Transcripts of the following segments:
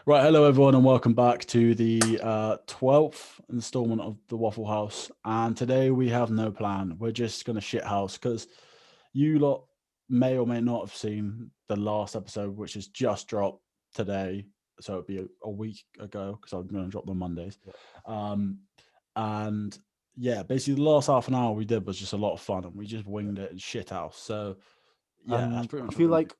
Right, hello everyone, and welcome back to the 12th installment of the Waffle House. And today we have no plan. We're just going to shit house because you lot may or may not have seen the last episode, which has just dropped today. So it'd be a week ago because I'm going to drop them Mondays. And yeah, basically the last half an hour we did was just a lot of fun, and we just winged it and shit house. So yeah, that's pretty much. I feel like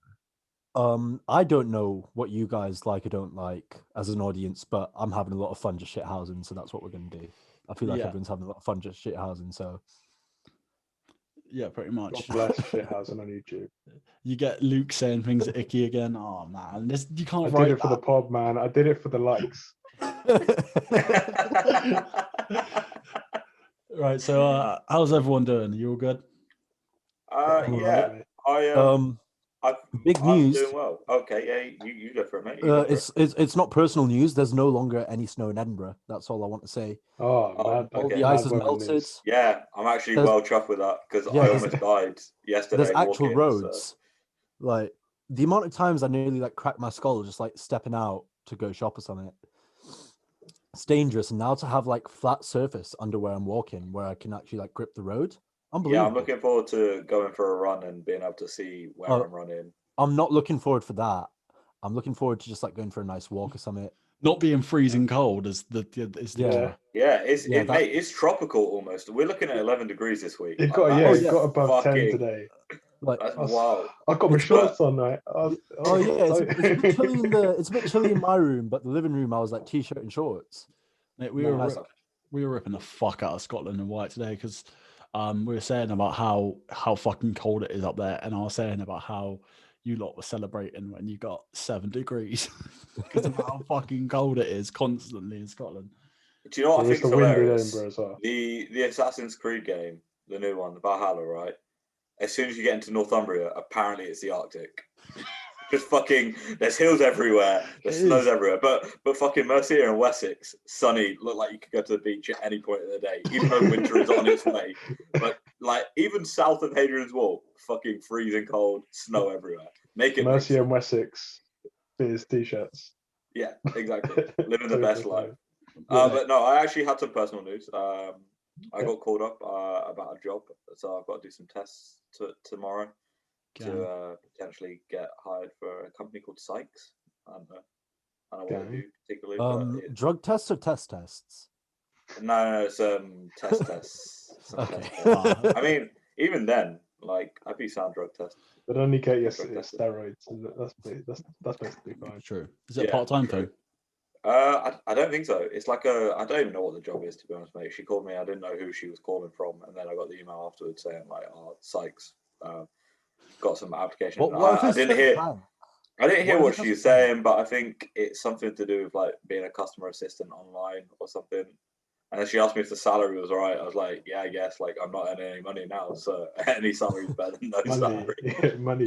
I don't know what you guys like or don't like as an audience, but I'm having a lot of fun just shithousing, so that's what we're gonna do. I feel like Yeah. everyone's having a lot of fun just shithousing, so Yeah, pretty God much. bless Shithousing on YouTube. You get Luke saying things are icky again. Oh man, you I can't did write it for the pod, man. I did it for the likes. Right, so how's everyone doing? You all good? Yeah. big I'm news. doing well. Okay, yeah, you go for it, mate. It's not personal news. There's no longer any snow in Edinburgh. That's all I want to say. Oh, man. All okay. the ice is Mad women melted. news. Yeah, I'm actually There's- well chuffed with that because yeah, I there's- almost died yesterday. There's actual walking, roads. So. Like the amount of times I nearly like cracked my skull just like stepping out to go shop or something. It's dangerous, and now to have like flat surface under where I'm walking, where I can actually like grip the road. Unbelievable. Yeah, I'm looking forward to going for a run and being able to see where I'm running. I'm not looking forward for that. I'm looking forward to just like going for a nice walk or something. Not being freezing cold is the Mate, it's tropical almost. We're looking at 11 degrees this week. It got above 10 today. Like, wow. I got my shorts on, right? It's a bit chilly it's a bit chilly in my room, but the living room I was like t-shirt and shorts. Mate, we were ripping the fuck out of Scotland and White today because we were saying about how fucking cold it is up there, and I was saying about how you lot were celebrating when you got 7 degrees because of how fucking cold it is constantly in Scotland. Do you know what I think is hilarious? As well. The Assassin's Creed game, the new one, the Valhalla, right? As soon as you get into Northumbria, apparently it's the Arctic. Just fucking, there's hills everywhere, there's snows everywhere. But fucking Mercia and Wessex, sunny, look like you could go to the beach at any point of the day, even though winter is on its way. But like even south of Hadrian's Wall, fucking freezing cold, snow everywhere. Make it Mercia and Wessex, beers, t-shirts. Yeah, exactly. Living the best life. But no, I actually had some personal news. I got called up about a job, so I've got to do some tests tomorrow to potentially get hired for a company called Sykes. I don't know what to do particularly. Drug tests or tests? No, it's tests. Okay. I mean, even then, like I'd be sound drug test. But only get your steroids, and that's basically fine. True. Is it a part-time thing? I don't think so. It's like I don't even know what the job is, to be honest, mate. She called me. I didn't know who she was calling from, and then I got the email afterwards saying like, "Oh, Sykes, got some application." I didn't hear what she was saying, but I think it's something to do with like being a customer assistant online or something. And then she asked me if the salary was all right. I was like, yeah, I guess. Like, I'm not earning any money now, so any salary is better than no salary. Yeah, money.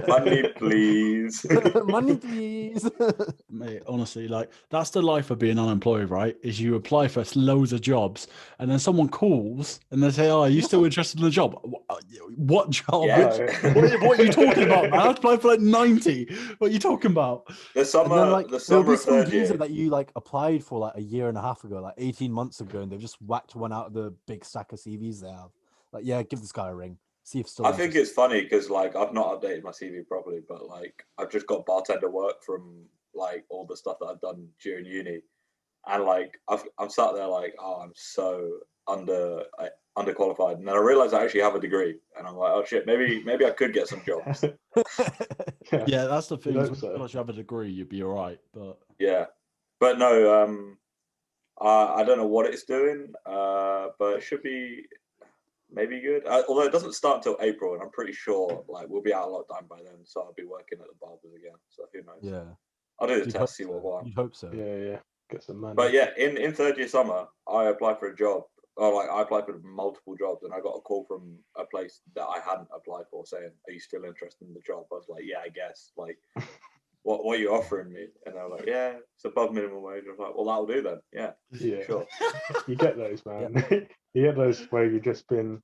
Money, please. Money, please. Mate, honestly, like that's the life of being unemployed, right? Is you apply for loads of jobs, and then someone calls and they say, "Oh, are you still interested in the job?" What job? Yeah. What are you talking about, man? I applied for like 90. What are you talking about? The summer of third year that you like applied for like a year and a half ago, like 18 months ago, and they've just whacked one out of the big stack of CVs they have. Like, yeah, give this guy a ring. See if still. I think it's funny because like I've not updated my CV properly, but like I've just got bartender work from like all the stuff that I've done during uni, and like I'm sat there like, oh, I'm so underqualified, and then I realized I actually have a degree, and I'm like, oh shit, maybe I could get some jobs. Yeah, that's the thing. If so. you have a degree, you'd be all right. But yeah, but no, I don't know what it's doing, but it should be maybe good. Although it doesn't start until April, and I'm pretty sure like we'll be out of lockdown by then, so I'll be working at the barbers again. So who knows? Yeah, I'll do the test, see what one. You'd hope so. Yeah, get some money. But yeah, in third year summer, I applied for a job. Or like I applied for multiple jobs, and I got a call from a place that I hadn't applied for saying, "Are you still interested in the job?" I was like, "Yeah, I guess." Like, what are you offering me? And they were like, "Yeah, it's above minimum wage." I was like, "Well, that'll do then." Yeah, sure. You get those, man. You get those where you've just been.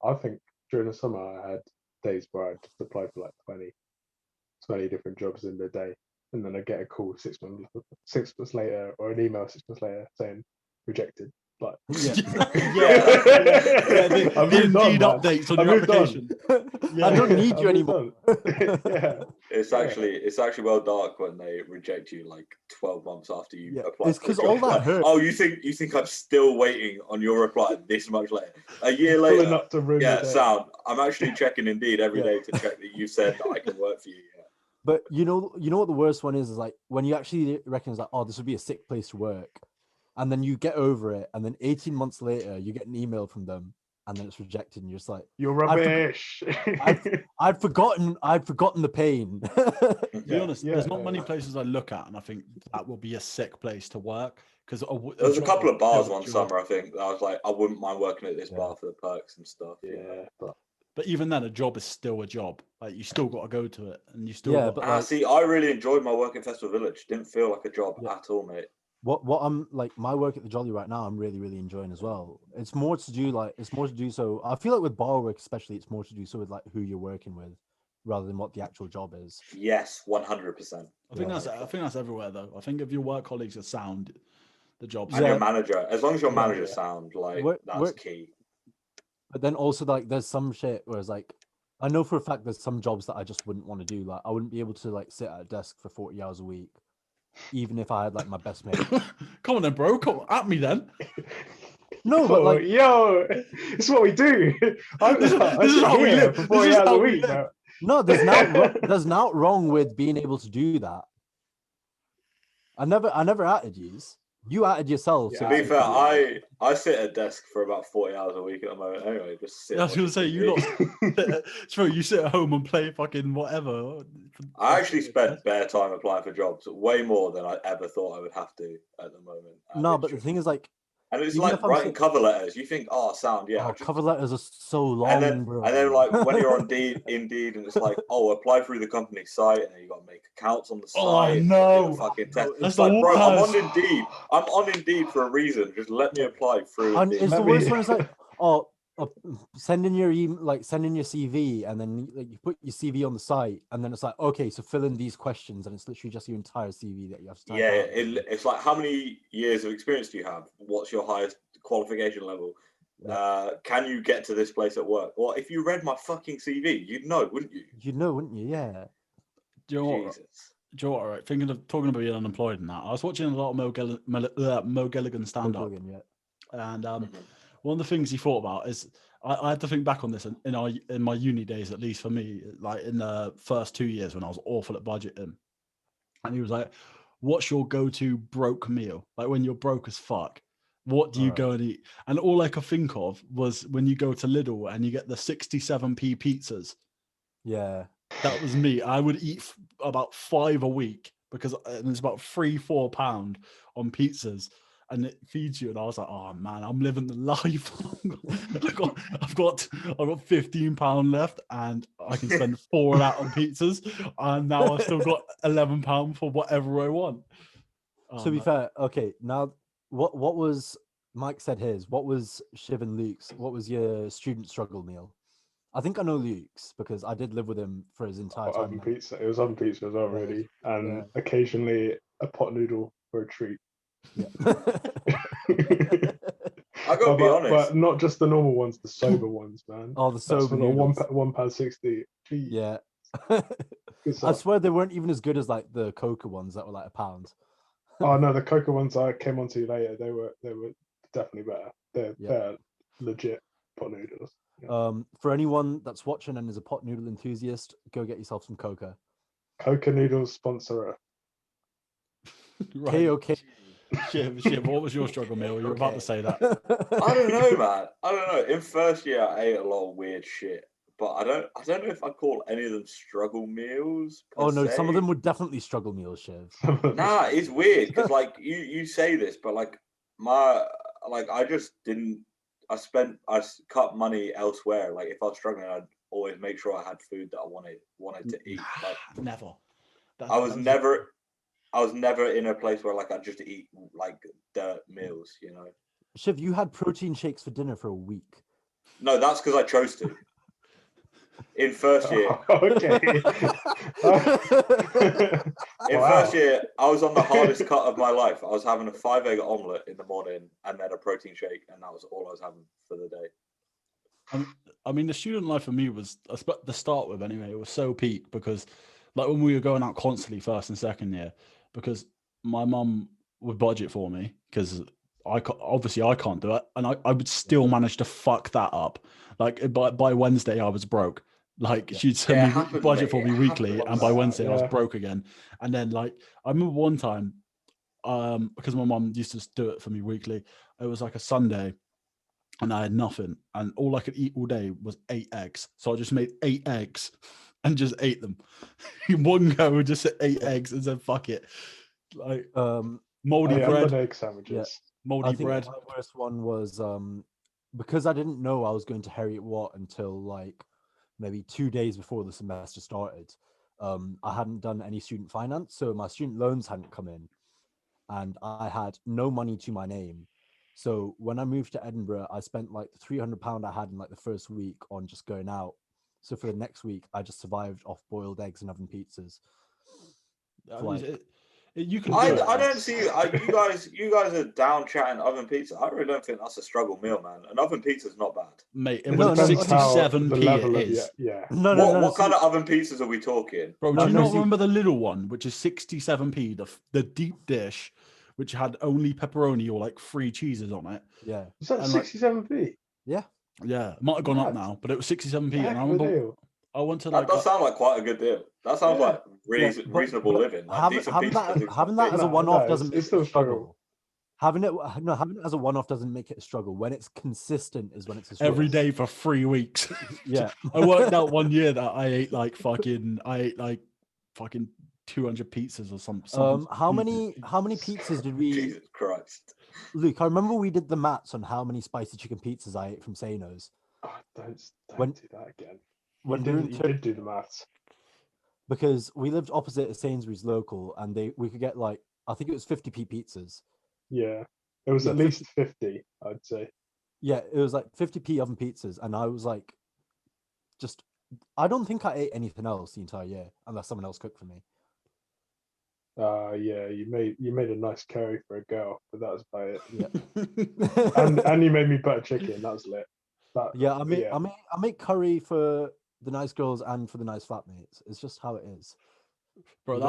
I think during the summer I had days where I just applied for like 20 different jobs in the day. and then I get a call 6 months later, or an email 6 months later saying rejected. Like, Yeah. The I moved on, Indeed man. updates on I your moved on. application. I don't need I you moved anymore. on. Yeah. It's actually well dark when they reject you like 12 months after you Yeah, apply. it's for a 'cause job. all that Like, hurt. oh, you think I'm still waiting on your reply this much later? A year Pulling later. up to ruin Yeah, your day. sound. I'm actually checking Indeed every Yeah. day to check that you said that I can work for you. Yeah. But you know what the worst one is like when you actually reckon it's like, oh, this would be a sick place to work, and then you get over it, and then 18 months later you get an email from them, and then it's rejected, and you're just like, You're rubbish. I'd forgotten the pain. To be Yeah, honest, yeah, there's not yeah, many yeah. places I look at, and I think that will be a sick place to work because There was a couple of bars one summer. summer, I think, that I was like, I wouldn't mind working at this Yeah. bar for the perks and stuff. Yeah, but But even then, a job is still a job. Like you still got to go to it, and you still Yeah, got. but like, See, I really enjoyed my work in Festival Village. Didn't feel like a job Yeah. at all, mate. what I'm like, my work at the Jolly right now, I'm really enjoying as well. It's more to do so. I feel like with bar work, especially, it's more to do so with like who you're working with, rather than what the actual job is. Yes, 100%. I think Yeah. that's everywhere though. I think if your work colleagues are sound, the job's And Yeah. your manager, as long as your Yeah, manager yeah. sound like that's Work- key. But then also like there's some shit where it's like, I know for a fact there's some jobs that I just wouldn't want to do. Like I wouldn't be able to like sit at a desk for 40 hours a week, even if I had like my best mate. Come on then, bro. Come at me then. No, but like, yo, this is what we do. I This is sit how we here live. for This 40 is hours how a we week, live. bro. no, there's not wrong with being able to do that. I never added yous. You added yourself. Yeah, so To be it's- fair, I sit at a desk for about 40 hours a week at the moment. Anyway, just sit. I was gonna say you lot. True, you sit at home and play fucking whatever. I actually spent bare time applying for jobs, way more than I ever thought I would have to at the moment. And no, it's but the just- thing is like, and it's even like if I'm writing cover letters. You think, oh, sound, yeah. oh, just- cover letters are so long, bro. and then like when you're on Indeed, and it's like, oh, apply through the company site, and then you got to make accounts on the site. Oh, and no. do the fucking test. That's It's the like, bro, I'm worst. on Indeed. I'm on Indeed for a reason. Just let me apply through And Indeed. it's Let the me- worst one. It's like, oh, send in your send in your CV, and then like, you put your CV on the site, and then it's like, okay, so fill in these questions, and it's literally just your entire CV that you have to type Yeah, out. it's like, how many years of experience do you have? What's your highest qualification level? Yeah. Can you get to this place at work? Well, if you read my fucking CV, you'd know, wouldn't you? You'd know, wouldn't you? Yeah. Do you know what? Jesus. Do you know what? Right, thinking of talking about being unemployed and that. I was watching a lot of Mo Gilligan stand up, Hogan, yeah. and Mhm. one of the things he thought about is I had to think back on this in my uni days, at least for me, like in the first 2 years when I was awful at budgeting, and he was like, "What's your go-to broke meal? Like when you're broke as fuck, what do you go and eat?" And all I could think of was when you go to Lidl and you get the 67p pizzas. Yeah. That was me. I would eat about 5 a week because it's about £3-4 on pizzas, and it feeds you. And I was like, oh man, I'm living the life. I've got £15 left, and I can spend 4 of that on pizzas. And now I've still got £11 for whatever I want. Oh, To be man. fair, okay. Now, what was Mike said his? What was Shiv and Luke's? What was your student struggle meal? I think I know Luke's because I did live with him for his entire time. Oven pizza. It was oven pizza as well, Yeah, really, and yeah. occasionally a pot noodle for a treat. Yeah. I gotta be honest. But not just the normal ones, the sober ones, man. Oh, the That's sober for the noodles. £1.60. Jeez, Yeah. good I stuff. swear they weren't even as good as like the Coca ones that were like £1. Oh no, the Coca ones I came onto later. They were definitely better. They're legit pot noodles. Yeah. For anyone that's watching and is a pot noodle enthusiast, go get yourself some Coca. Coca noodles sponsor. Right. KOK. Shiv, what was your struggle meal? You were about to say that. I don't know, man. I don't know. In first year, I ate a lot of weird shit, but I don't know if I call any of them struggle meals. per Oh no, some of se. them would definitely struggle meals, Shiv. Nah, it's weird because like you say this, but like I just didn't. I cut money elsewhere. Like if I was struggling, I'd always make sure I had food that I wanted to eat. Like Never. I was never in a place where like I just eat like dirt meals, you know. Shiv, you had protein shakes for dinner for a week. No, that's because I chose to. in first year. Okay. In Wow. first year, I was on the hardest cut of my life. I was having a 5-egg omelette in the morning and then a protein shake, and that was all I was having for the day. I mean, the student life for me was, to start with anyway, it was so peak because, like, when we were going out constantly first and second year, because my mum would budget for me because obviously I can't do it, and I would still manage to fuck that up. Like by Wednesday, I was broke. Like she'd send me budget for me weekly, and by Wednesday I was broke again. And then like I remember one time, because my mum used to do it for me weekly. It was like a Sunday, and I had nothing, and all I could eat all day was 8 eggs. So I just made 8 eggs and just ate them. In one go, just 8 eggs and said, "Fuck it." Like moldy bread, egg sandwiches. Yeah. moldy bread. My worst one was because I didn't know I was going to Heriot Watt until like maybe 2 days before the semester started. I hadn't done any student finance, so my student loans hadn't come in, and I had no money to my name. So when I moved to Edinburgh, I spent like the £300 I had in like the first week on just going out. So for the next week, I just survived off boiled eggs and oven pizzas. You can. I don't see you guys are down chatting oven pizza. I really don't think that's a struggle meal, man. An oven pizza is not bad, mate. It was 67p. It is. Yeah. What kind of oven pizzas are we talking? Bro, do you not remember the little one, which is 67p, the deep dish, which had only pepperoni or like 3 cheeses on it? Yeah. Was that 67p? Yeah. Yeah, it might have gone up now, but it was 67p. And I remember I went to that does sound like quite a good deal. That sounds like reasonable living. Like having that as a one-off doesn't make it a struggle. Having it as a one-off doesn't make it a struggle. When it's consistent is when it's a struggle. Every day for 3 weeks. Yeah. I worked out one year that I ate like fucking 200 pizzas or something. How many pizzas did we? Jesus Christ, Luke, I remember we did the maths on how many spicy chicken pizzas I ate from Sano's. Oh, don't do that again. When you did do the maths. Because we lived opposite a Sainsbury's local, and we could get like, I think it was 50p pizzas. Yeah, it was at least 50, I'd say. Yeah, it was like 50p oven pizzas, and I was like, I don't think I ate anything else the entire year unless someone else cooked for me. Yeah, you made a nice curry for a girl, but that was about it. Yeah. and you made me butter chicken. That was lit. I make curry for the nice girls and for the nice flatmates. It's just how it is. Bro,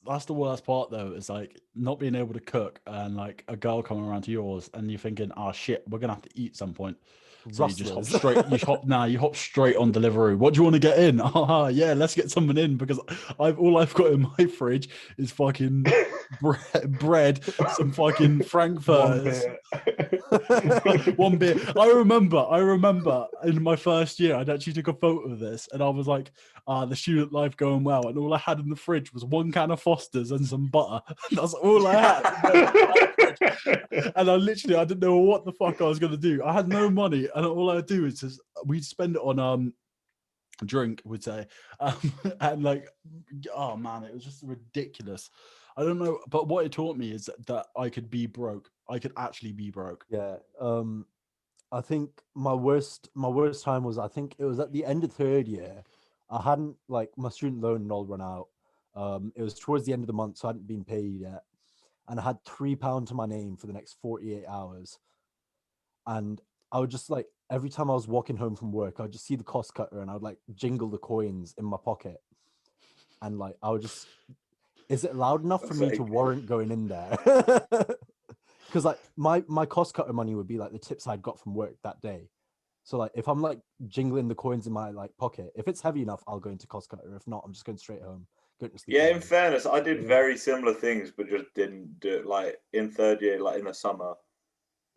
that's the worst part though, is like not being able to cook and like a girl coming around to yours and you're thinking, oh shit, we're gonna have to eat some point. So you just hop straight. You hop straight on Deliveroo. What do you want to get in? Oh yeah, let's get something in, because all I've got in my fridge is fucking bread, some fucking frankfurters, one beer. I remember in my first year, I'd actually took a photo of this, and I was like, the student life going well, and all I had in the fridge was 1 can of Foster's and some butter. That's all I had. And I didn't know what the fuck I was gonna do. I had no money, and all I'd do is just we'd spend it on drink, we'd say, and like, oh man, it was just ridiculous. I don't know, but what it taught me is that I could be broke. I could actually be broke. Yeah. I think my worst time was, I think it was at the end of 3rd year. I hadn't, like, my student loan had all run out. It was towards the end of the month, so I hadn't been paid yet. And I had £3 to my name for the next 48 hours. And I would just, like, every time I was walking home from work, I'd just see the cost cutter and I would, like, jingle the coins in my pocket. And, like, I would just, is it loud enough for me to warrant going in there? Because, like, my cost cutter money would be, like, the tips I'd got from work that day. So, like, if I'm, like, jingling the coins in my, like, pocket, if it's heavy enough, I'll go into cost cutter. If not, I'm just going straight home. Yeah, in fairness, I did very similar things, but just didn't do it. Like in 3rd year, like in the summer,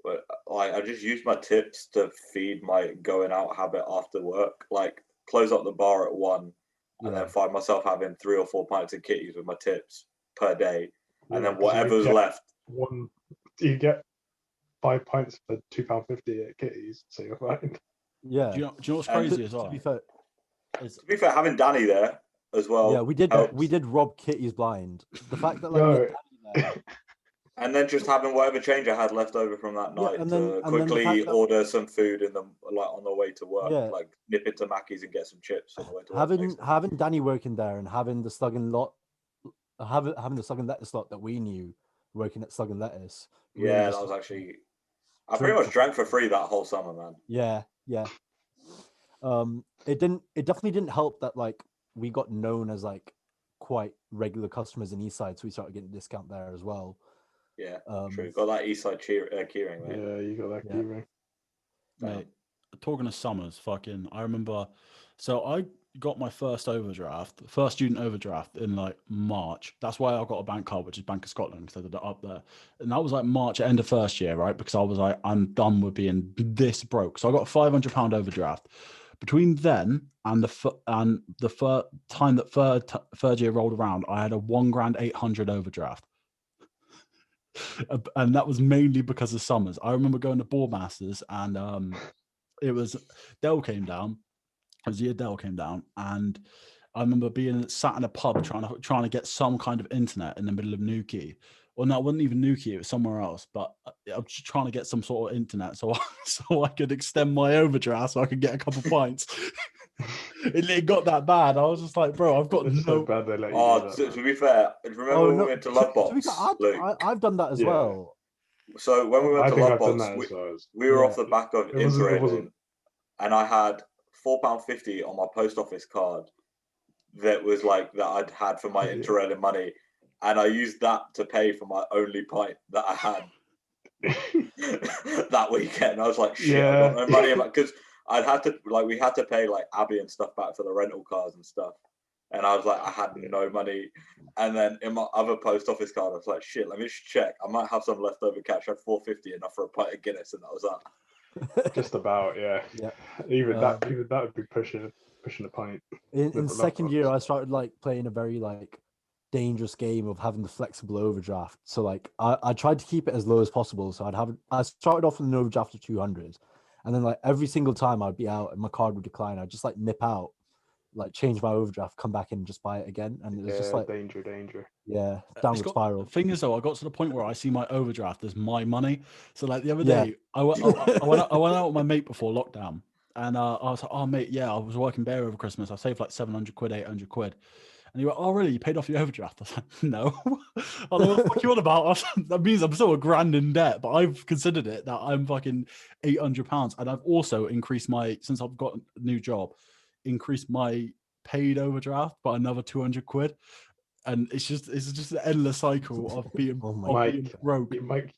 but like I just used my tips to feed my going out habit after work. Like close up the bar at 1, and then find myself having 3 or 4 pints of kitties with my tips per day, and then whatever's left. You get 5 pints for £2.50 at kitties, so you're fine. Yeah. Do you know what's crazy as well? To be fair, having Danny there as well. Yeah, we did rob kitties blind. The fact that like and then just having whatever change I had left over from that night to quickly order some food in the on the way to work, Yeah. like nip into Mackey's and get some chips on the way to work. Having Danny working there and having the Slug and having the Slug and Lettuce lot that we knew working at Slug and Lettuce. Really Yeah, just that was actually. I pretty much drank for free that whole summer, man. Yeah. It definitely didn't help that like we got known as like quite regular customers in Eastside, so we started getting a discount there as well. Yeah, true. Got that Eastside keyring, mate. Yeah, you got that keyring. Mate, talking of summers, I remember. So I got my first student overdraft in like March. That's why I got a bank card, which is Bank of Scotland, because I did it up there. And that was like March, end of first year, right? Because I was like, I'm done with being this broke. So I got a £500 overdraft. Between then and the time that third year rolled around, I had a £1,800 overdraft. And that was mainly because of summers. I remember going to Boardmasters, and it was Dell came down. It was the year Dell came down, and I remember being sat in a pub trying to get some kind of internet in the middle of Newquay. Well, no, it wasn't even Newquay; it was somewhere else. But I was just trying to get some sort of internet so I could extend my overdraft so I could get a couple pints. It got that bad. I was just like, bro, I've got It's no. so bad they let you do that, to be fair, remember when we went to Lovebox? I've done that as well. So when we went to Lovebox, we were off the back of Interrail, and I had £4.50 on my post office card that was like that I'd had for my Interrail money, and I used that to pay for my only pint that I had that weekend. I was like, shit, I got no money because we had to pay like Abby and stuff back for the rental cars and stuff. And I was like, I had no money. And then in my other post office card, I was like, shit, let me just check. I might have some leftover cash. I had £4.50 enough for a pint of Guinness, and that was that. Just about, yeah. Even that would be pushing a pint. In second year, I started like playing a very like dangerous game of having the flexible overdraft. So like I tried to keep it as low as possible. So I started off with an overdraft of 200, and then like every single time I'd be out and my card would decline, I'd just like nip out, like change my overdraft, come back in and just buy it again. And it was just like danger. Yeah, downward spiral. The thing is though, I got to the point where I see my overdraft as my money. So like the other day, I went out with my mate before lockdown, and I was like, oh mate, yeah, I was working bare over Christmas. I saved like £700, £800. And he went, oh really? You paid off your overdraft? I was like, no. I was like, what the fuck you on about? That means I'm still £1,000 in debt, but I've considered it that I'm fucking £800. And I've also increased since I've got a new job, increased my paid overdraft by another £200. And it's just an endless cycle of being, being broke. Mike,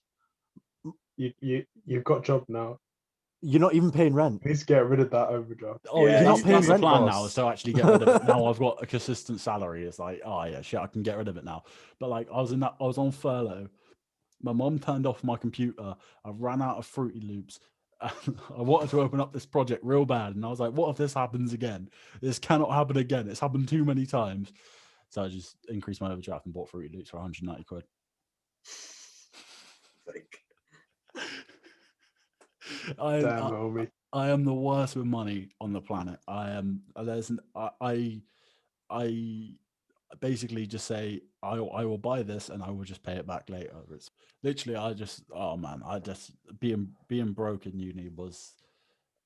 you've got a job now. You're not even paying rent. You need to get rid of that overdraft. Oh yeah, that's the plan now, is to actually get rid of it. Now I've got a consistent salary. It's like, oh yeah, shit, I can get rid of it now. But like I was on furlough. My mom turned off my computer. I ran out of Fruity Loops. I wanted to open up this project real bad, and I was like, what if this happens again? This cannot happen again. It's happened too many times. So I just increased my overdraft and bought Fruity Loops for £190. I am the worst with money on the planet. I basically just say I will buy this and I will just pay it back later. It's literally being broke in uni was.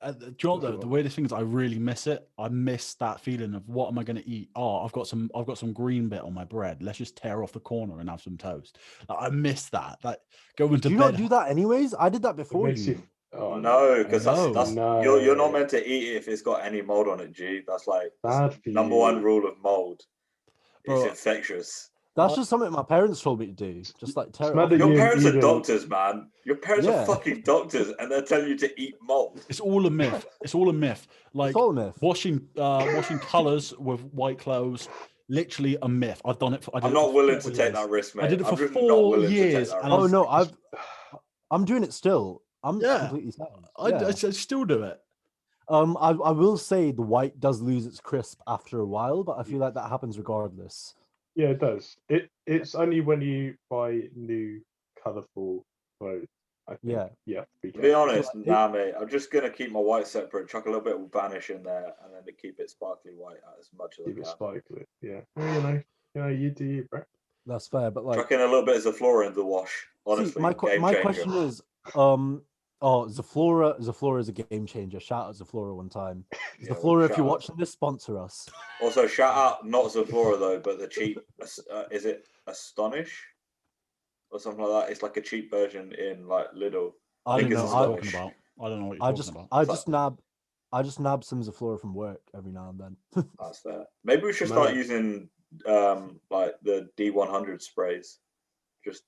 Do you know what, the weirdest thing is I really miss it. I miss that feeling of what am I going to eat? Oh, I've got some green bit on my bread. Let's just tear off the corner and have some toast. Like, I miss that. Like going to bed. Do you not do that anyways? I did that before you. Oh no, because that's you're not meant to eat it if it's got any mold on it. G, that's like number one rule of mold. It's infectious. That's just something my parents told me to do. Just like tear it off. Your parents are doctors, man. Your parents are fucking doctors, and they're telling you to eat mold. It's all a myth. It's all a myth. Like it's all a myth. Washing colours with white clothes. Literally a myth. I've done it. I'm not willing to take that risk, mate. I did it for 4 years. Oh no, I'm doing it still. I'm completely sound. I still do it. I will say the white does lose its crisp after a while, but I feel like that happens regardless. Yeah, it does. It's only when you buy new colourful clothes. I think. Yeah. To be honest, mate. I'm just gonna keep my white separate, chuck a little bit of vanish in there, and then to keep it sparkly white as much as I can. Keep it sparkly. Yeah. Well, you do you, bro. That's fair, but like chuck in a little bit of the floor in the wash. Honestly, my question is, Oh, Zaflora is a game changer. Shout out Zaflora one time. Yeah, Zaflora, if shout you're out. watching this, sponsor us. Also, shout out not Zaflora though, but the cheap. Is it Astonish or something like that? It's like a cheap version in like Lidl. I don't think know. it's What are you I, talking about? I don't know what you're I talking just about. I just nab some Zaflora from work every now and then. That's fair. Maybe we should start using like the D100 sprays. Just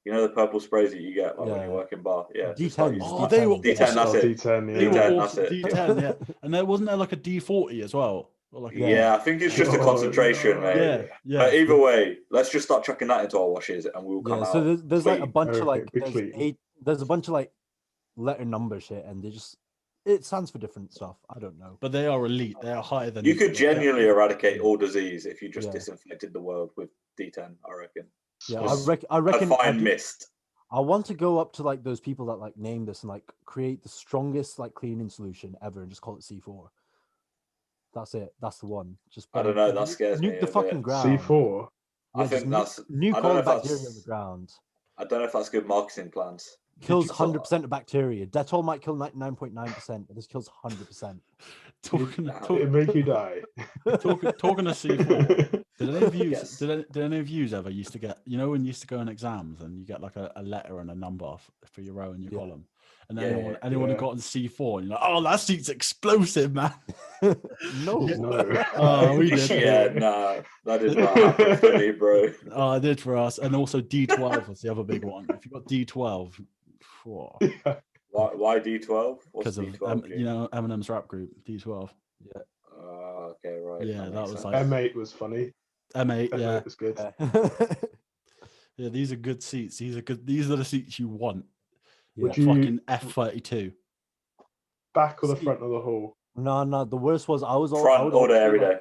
the purple sprays that you get like when you Yeah. work in bar. Yeah, just D10s. start using Oh, that. they were D10. That's it. D10, They yeah. were D10, awesome. that's it. D10, yeah. And there wasn't there like a D40 as well? Or like Yeah, I think it's just a Oh, concentration, no. mate. yeah, yeah. But either way, let's just start chucking that into our washes, and we'll come Yeah, out. so there's like a clean. bunch of Okay, like be clean. there's a bunch of like letter number shit, and it stands for different stuff. I don't know. But they are elite. They are higher than You could genuinely eradicate Yeah. all disease if you just Yeah. disinfected the world with D10. I reckon. Yeah, Just I reckon a fine mist. I want to go up to like those people that like name this and like create the strongest like cleaning solution ever and just call it C4. That's it. That's the one. Just I don't know. That scares me nuke a the bit. fucking ground. C4. Yeah, I just think that's. nuke I don't all know the if bacteria on the that's. ground. I don't know if that's good marketing plans. Kills you- 100% of bacteria. Dettol might kill 99.9%, but this kills 100%. It'll make you die. talking to C4. Did any of you Yes. did any of you ever used to get when you used to go in exams and you get like a letter and a number for your row and your Yeah. column, and Yeah, anyone who yeah. got in C4 and you're like, oh, that seat's explosive, man. No. No. Oh, we did. Yeah, nah, that did not happen for me, bro. Oh, I did for us, and also D12 was the other big one. If you got D12, Why D12? What's because of D12? Eminem's rap group D12. Okay, right. Yeah, that makes was sense. like M8 was funny. M8. M8 Yeah, was good. yeah. These are good seats. These are good. These are the seats you want. Would Yeah. you Fucking F32. back or the See- front of the hall? No. The worst was I would Front order always be every like- day.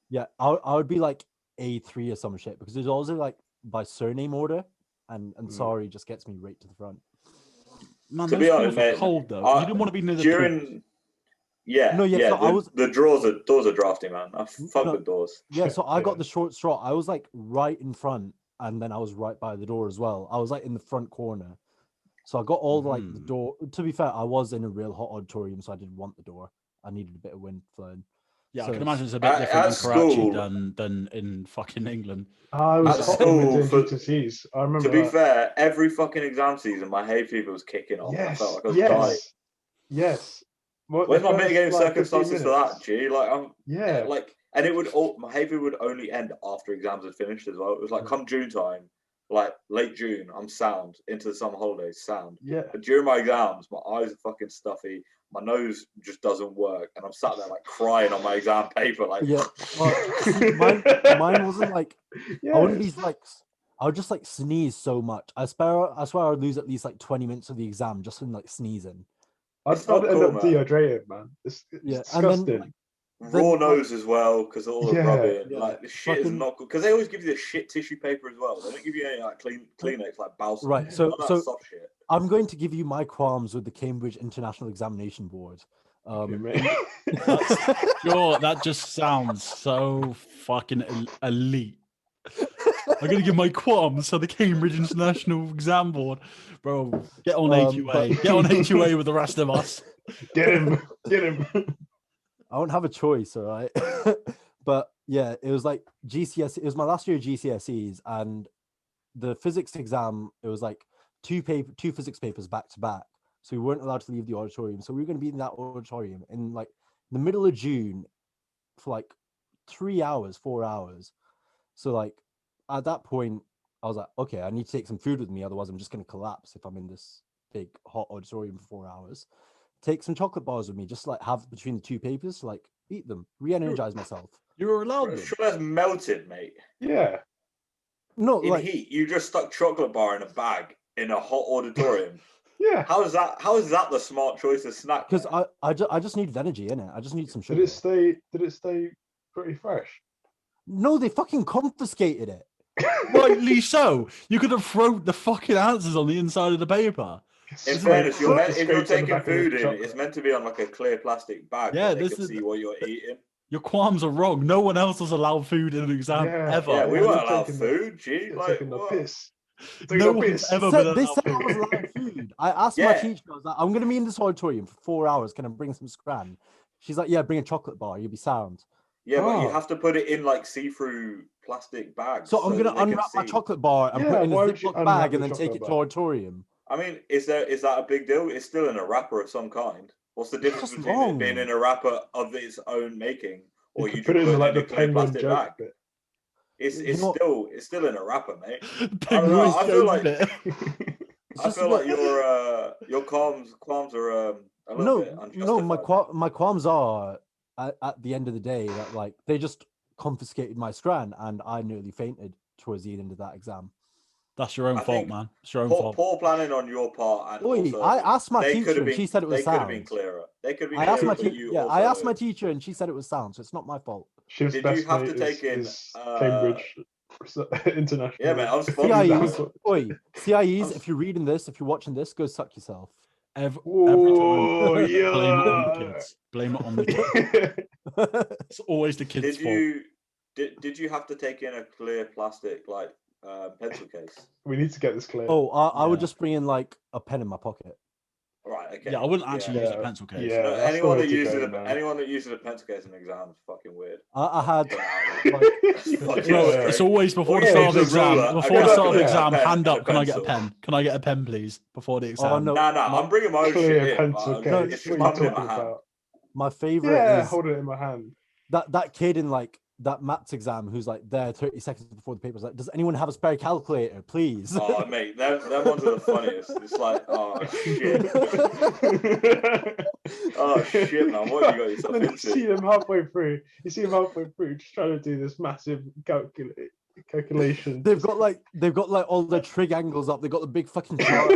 Yeah, I would be like A3 or some shit because there's also like by surname order, and sorry just gets me right to the front. Man, To those be floors honest, were mate, cold though. You didn't want to be near the doors. During. Yeah, No, yeah, so the doors are drafty, man. I fuck No. with doors. Yeah, so I got Yeah. the short straw. I was like right in front, and then I was right by the door as well. I was like in the front corner, so I got all like the door. To be fair, I was in a real hot auditorium, so I didn't want the door. I needed a bit of wind flowing. Yeah, So I can imagine it's a At- bit different in at Karachi school- than in fucking England. I was At hot when we were school doing GCSEs. I remember To be that. fair, every fucking exam season, my hay fever was kicking off. I Yes, felt like I was dying. yes. What, Where's the my first, mitigating like, 15 circumstances for that, minutes? G? Like I'm Yeah. like, and my hay fever would only end after exams had finished as well. It was like come June time, like late June, I'm sound into the summer holidays, sound. Yeah. But during my exams, my eyes are fucking stuffy, my nose just doesn't work, and I'm sat there like crying on my exam paper, like Yeah, well, see, mine wasn't like Yeah. I wouldn't be like I would just like sneeze so much. I swear I would lose at least like 20 minutes of the exam just from like sneezing. I'd It's not end cool, up man. dehydrated, man. It's Yeah, and then, disgusting. raw nose as well because all the Yeah, rubbing. yeah. Like the shit is Fucking- not good because they always give you the shit tissue paper as well. They don't give you any like Kleenex like balsam. Right, so- None of so- that soft shit. I'm going to give you my qualms with the Cambridge International Examination Board. Okay, mate. Sure, that just sounds so fucking elite. I'm gonna give my qualms to the Cambridge International Exam Board, bro. Get on AQA. Get on AQA with the rest of us. Get him. Get him. I don't have a choice, all right. But yeah, it was like GCSE. It was my last year of GCSEs, and the physics exam. It was like two physics papers back to back, so we weren't allowed to leave the auditorium. So we were going to be in that auditorium in like the middle of June for like 3 hours, 4 hours. So like at that point, I was like, okay, I need to take some food with me, otherwise I'm just going to collapse if I'm in this big hot auditorium for 4 hours. Take some chocolate bars with me, just like have between the two papers, to, like eat them, re-energize myself. You were allowed Bro, them. sure that's melted, mate. Yeah. No, In like heat, you just stuck chocolate bar in a bag in a hot auditorium. Yeah. How is that the smart choice of snack? because mate? I just needed energy in it. I just need some Did sugar. it stay pretty fresh? No, they fucking confiscated it. Rightly so. You could have thrown the fucking answers on the inside of the paper. In It's fairness, like if you're scrapes on the taking back of the food in, chocolate. it's meant to be on like a clear plastic bag. Yeah, Yeah, they this can is- see what you're eating. Your qualms are wrong. No one else was allowed food in an exam Yeah, ever. Yeah, we you're weren't allowed taking the- food. Gee, You're like taking the what? piss. No one's ever They been said, they allowed said I food. was allowed food. dude. I asked my Yeah. teacher, I was like, I'm going to be in this auditorium for 4 hours. Can I bring some scran? She's like, yeah, bring a chocolate bar. You'll be sound. Yeah, but you Oh. have to put it in like see-through plastic bags. So I'm going that to they can unwrap my see. chocolate bar and put Yeah, it in a why would you Ziploc unwrap bag the and then take chocolate it to bar? auditorium. I mean, is that a big deal? It's still in a wrapper of some kind. What's the difference just between wrong. it being in a wrapper of its own making, or You you could just put it in like a the clear penguin plastic joke bag? bit. It's still in a wrapper, mate. I don't know. Penguin's I feel joke like bit. It's I just a feel like bit- your qualms are a little bit no, unjustified. my qualms are at the end of the day that like they just confiscated my scran and I nearly fainted towards the end of that exam. That's your own I fault, think man. It's your own Poor, fault. poor planning on your part, and Oi, also I asked my they could teacher have and she been said it was they could have been sound. clearer. They could have been I asked clearer, my but teacher. you Yeah, also I asked my teacher and she said it was sound, so it's not my fault. Shiv's Did you best have mate to take in, is Cambridge International. Yeah, man, I'm exams. sponsored. Oi, CIEs, I'm- if you're reading this, if you're watching this, go suck yourself. Every time, Oh, blame it on the yeah. kids. Blame it on the kids. It's always the kids' fault. Did you have to take in a clear plastic like pencil case? We need to get this clear. Oh, I would Yeah. just bring in like a pen in my pocket. Right. Okay. Yeah, I wouldn't actually use a Yeah. pencil case. Yeah, No, that's the anyone way that to uses go, a, man. anyone that uses a pencil case in an exam is fucking weird. I had Get out of it. Yeah. Fucking Bro, strange. it's always before Or the start of change the the exam. ruler. Before I the got start of the a exam, pen hand and a up. Can I get a pencil. pen? Can I get a pen, please? Before the exam. Oh no, Nah, my- I'm bringing my own Clear shit in. pencil but case. It's What just are you coming in my talking hand. about? my favorite Yeah, is hold it in my hand. that kid in like that maths exam who's like there 30 seconds before the paper's like, does anyone have a spare calculator, please? Oh, mate, them ones are the funniest. It's like, oh shit, oh shit, man, what have you got yourself And then you see into? them halfway through. You see them halfway through, just trying to do this massive calculation. They've got like all their trig angles up. They've got the big fucking chart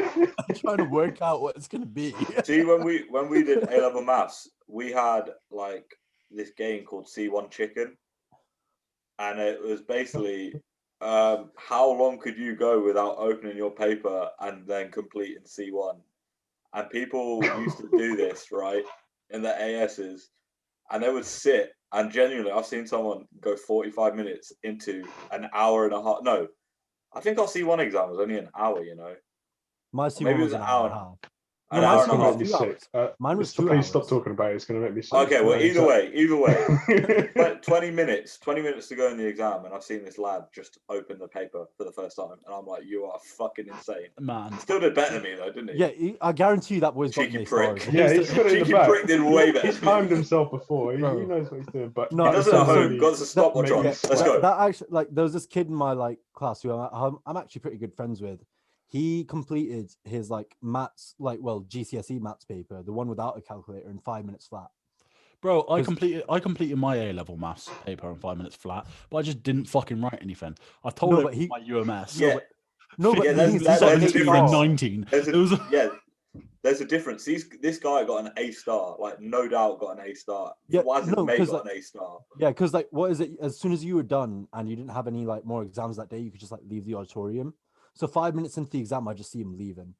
trying to work out what it's gonna be. See, when we did A-level maths, we had like this game called C1 Chicken, and it was basically how long could you go without opening your paper and then completing C1? And people used to do this, right, in the ASs, and they would sit, and genuinely, I've seen someone go 45 minutes into an hour and a half. No, I think our C1 exam was only an hour, you know. My Maybe C1 it was an hour and a half. An No, hour my and a C1 half. was Make me 2 sick. hours. Mine was 2 please hours. stop talking about it. It's going to make me sick. Okay, well, either way, way. 20 minutes to go in the exam, and I've seen this lad just open the paper for the first time, and I'm like, you are fucking insane. Man. Still did better than me though, didn't he? Yeah, I guarantee you that boy's got Cheeky an A prick. star. Yeah, he's got it in the Cheeky back. prick did way better. He's timed himself before. He Bro. knows what he's doing, but No, He does it at home. really- Got the stopwatch make on. me Let's sweat. go. That actually, like, there was this kid in my like class who I'm actually pretty good friends with. He completed his like maths, like GCSE maths paper, the one without a calculator, in 5 minutes flat. Bro, I 'Cause- completed my A-level maths paper in 5 minutes flat, but I just didn't fucking write anything. I told No, him but he- my UMS. Yeah. No, but Yeah, the there's- thing is, there's he's got a an A difference. star. 19. There's It was there's a difference. This guy got an A star, like no doubt got an A star. Yeah, Why has his no, mate 'cause, got an A star? Yeah, because like, what is it? As soon as you were done and you didn't have any like more exams that day, you could just like leave the auditorium. So 5 minutes into the exam, I just see him leaving.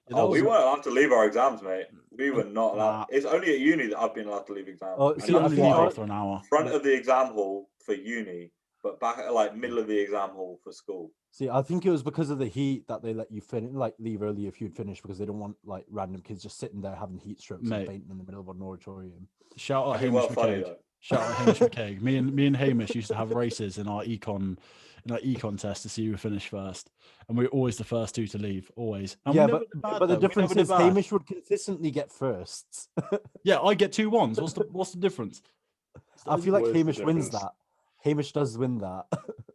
Yeah, that Oh, was- we weren't allowed to leave our exams, mate. We were not allowed. Nah. It's only at uni that I've been allowed to leave exams. Oh, And I see, can that's only think leave why after an hour. front of the exam hall for uni, but back at like middle of the exam hall for school. See, I think it was because of the heat that they let you leave early if you'd finished, because they don't want like random kids just sitting there having heat strokes Mate. and fainting in the middle of an auditorium. Shout out That'd be Hamish well funny McCaig. though. Shout out Hamish McCaig. Me and Hamish used to have races in our econ test to see who finished first, and we were always the first two to leave, always. And we Yeah, never but did bad, the though. We difference never did is bad. Hamish would consistently get firsts. Yeah, I get 2 1s. What's the difference? I feel like What is the Hamish wins difference? that. Hamish does win that.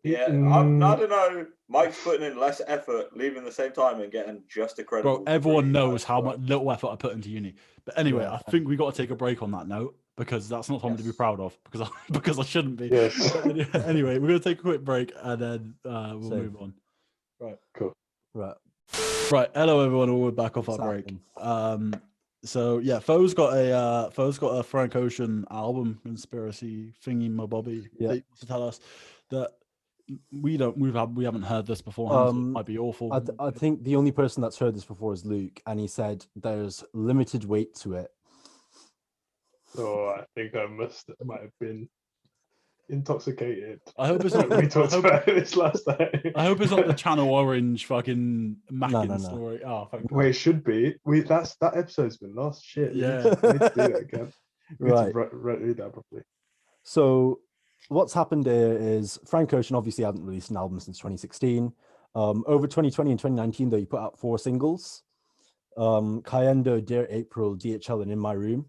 Yeah, I don't know. Mike's putting in less effort, leaving the same time, and getting just a credit. Bro, everyone knows how much little effort I put into uni. But anyway, Yeah. I think we got to take a break on that note, because that's not something to be Yes. proud of, because I shouldn't be. Yes. Anyway, we're gonna take a quick break and then we'll Safe. move on. Cool. Right. Right, hello everyone. We're back off our What's break. happening? So yeah, Foe's got a Frank Ocean album conspiracy thingy, my Bobby. Yeah. That he wants to tell us that we haven't heard this beforehand. So it might be awful. I think the only person that's heard this before is Luke, and he said there's limited weight to it. Oh, I think I might have been. intoxicated. I hope it's Like not. we talked about this last day. I hope it's not the Channel Orange fucking Mackin no. story. Oh, thank Well, God. it should be. That episode's been lost. Shit. Yeah. We need to do that again. We need Right. to read that properly. So what's happened here is Frank Ocean obviously hadn't released an album since 2016. Over 2020 and 2019, though, he put out 4 singles. Cayendo, Dear April, DHL, and In My Room.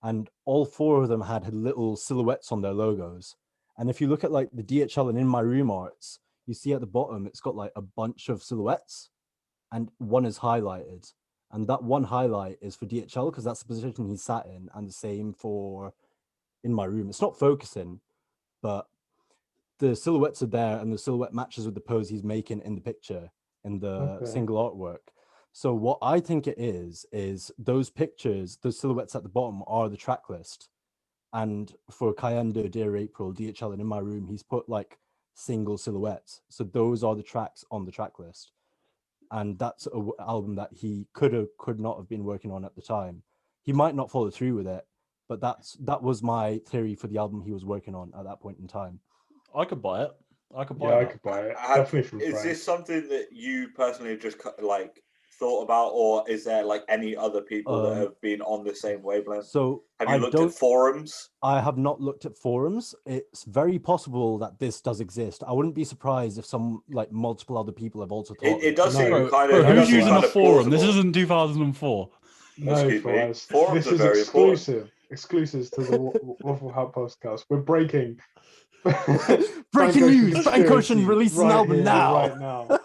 And all 4 of them had little silhouettes on their logos. And if you look at like the DHL and In My Room arts, you see at the bottom, it's got like a bunch of silhouettes and one is highlighted. And that one highlight is for DHL because that's the position he sat in, and the same for In My Room. It's not focusing, but the silhouettes are there and the silhouette matches with the pose he's making in the picture in the single artwork. So what I think it is those pictures, those silhouettes at the bottom are the track list. And for Cayendo, Dear April, DHL, and In My Room, he's put like single silhouettes. So those are the tracks on the track list. And that's an album that he could not have been working on at the time. He might not follow through with it, but that was my theory for the album he was working on at that point in time. I could buy it. I could buy Yeah, it. I could buy it. Definitely from Is Frank. this something that you personally have just like thought about, or is there like any other people that have been on the same wavelength? So have you looked at forums? I have not looked at forums. It's very possible that this does exist. I wouldn't be surprised if some like multiple other people have also thought It does seem bro, kind bro, of. who's using kind a of forum? plausible. This isn't 2004. No, Excuse for me. us. Forums This are is very exclusive. Exclusives to the Waffle House podcast. We're breaking. Breaking news! Frank Ocean releases an album now. Right now.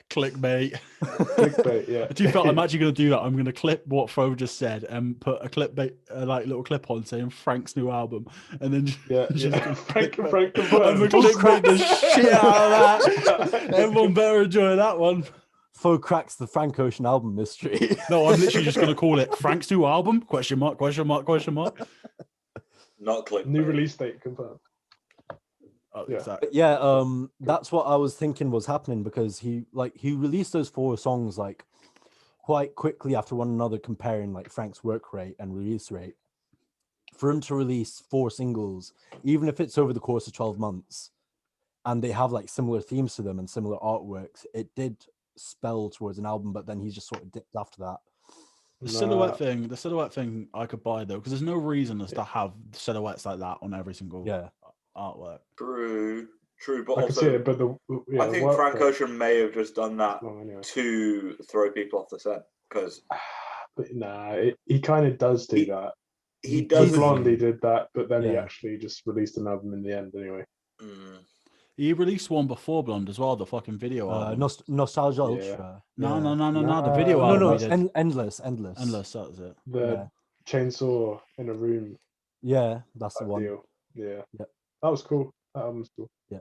Clickbait. Clickbait, yeah. Do you feel I'm actually going to do that? I'm going to clip what Fro just said and put a clickbait, like little clip on saying Frank's new album, and then Frank I'm going to confirmed. clickbait the shit out of that. Everyone better enjoy that one. Fo cracks the Frank Ocean album mystery. No, I'm literally just going to call it Frank's new album? Question mark, question mark, question mark. Not clickbait. New release date confirmed. Oh, Yeah. exactly. Yeah, that's what I was thinking was happening, because he released those 4 songs like quite quickly after one another, comparing like Frank's work rate and release rate. For him to release 4 singles, even if it's over the course of 12 months, and they have like similar themes to them and similar artworks, it did spell towards an album, but then he just sort of dipped after that. The silhouette thing I could buy though, because there's no reason to have silhouettes like that on every single artwork. True, but I can see also it, but I think Frank Ocean may have just done that anyway. to throw people off the scent, because but nah, he kind of does do that. He does. Blondie did that, but then he actually just released an album in the end anyway. He released one before Blonde as well, the fucking video album. Nostalgia Ultra. No, the video album. No, Endless. Endless, that was it. The chainsaw in a room. Yeah, that's the one. Deal. Yeah, that was cool. That album's cool. Yeah,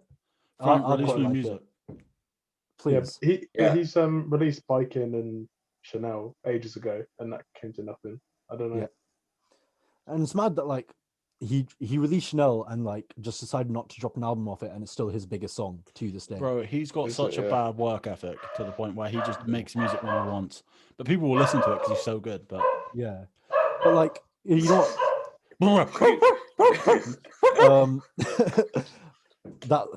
Frank released new music. Please. Yeah, he's released Biking and Chanel ages ago, and that came to nothing. I don't know. Yeah. And it's mad that like he released Chanel and like just decided not to drop an album off it, and it's still his biggest song to this day. Bro, he's got such a bad work ethic to the point where he just makes music when he wants. But people will listen to it because he's so good. But yeah, but like, you know what?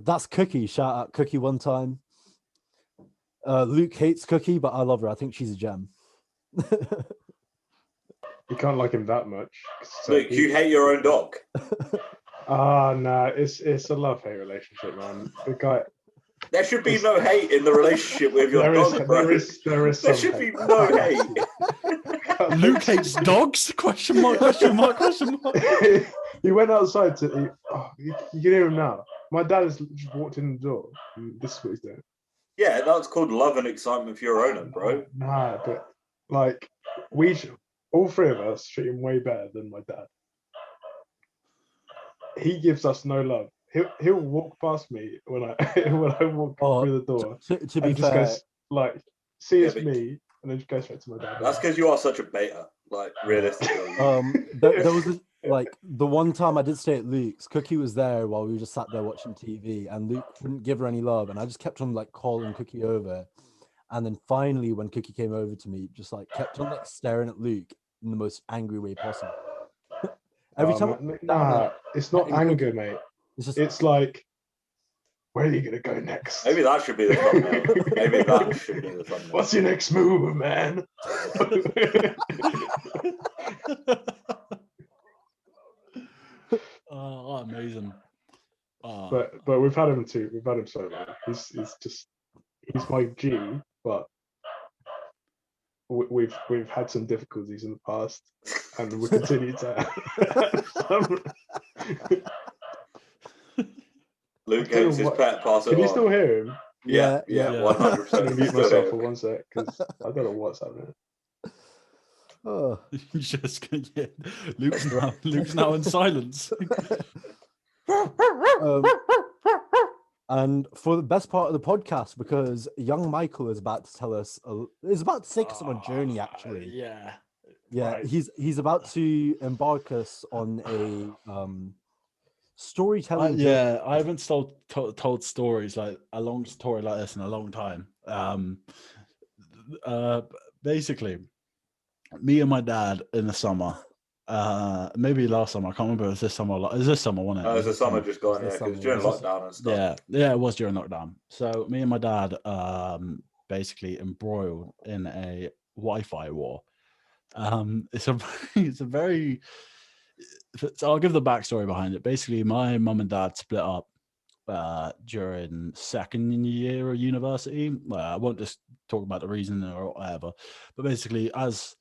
That's Cookie. Shout out Cookie one time. Luke hates Cookie, but I love her. I think she's a gem. You can't like him that much. Luke, you hate your own dog. Nah, it's a love-hate relationship, man. The guy. There should be no hate in the relationship with your dog, bro. There should be no hate. Luke hates dogs? Question mark. He went outside to. You can hear him now. My dad has just walked in the door. And this is what he's doing. Yeah, that's called love and excitement for your owner, bro. Nah, but like all 3 of us treat him way better than my dad. He gives us no love. He'll walk past me when I walk through the door. To be fair, goes, like, see it's me, and then just go straight to my dad. That's because you are such a beta, like realistically. there was like the one time I did stay at Luke's, Cookie was there while we just sat there watching TV, and Luke wouldn't give her any love, and I just kept on like calling Cookie over. And then finally, when Cookie came over to me, just like kept on like staring at Luke in the most angry way possible. Every Oh, time. man, nah, it's not anger, mate. It's like, where are you gonna go next? Maybe that should be the thumbnail. Maybe that should be the thumbnail. What's your next move, man? Oh, amazing. But we've had him too. We've had him so long. He's my G, but we've had some difficulties in the past, and we continue to. Luke hates his pet. Pass it on. Can you still hear him? Yeah, 100%. I'm gonna mute myself for 1 sec because I don't know what's happening. Oh. You just yeah. Luke's now in silence. And for the best part of the podcast, because young Michael is about to tell us, is about to take us on a journey. Actually, Yeah. right. He's about to embark us on a storytelling. Yeah, I haven't told stories like a long story like this in a long time. Basically, me and my dad in the summer, maybe last summer, I can't remember. It was this summer. It was this summer, wasn't it? Oh, it was the summer just gone, yeah, because during lockdown and stuff. Yeah, it was during lockdown. So me and my dad basically embroiled in a Wi-Fi war. It's a very. So I'll give the backstory behind it. Basically, my mum and dad split up during second year of university. I won't just talk about the reason or whatever, but basically, as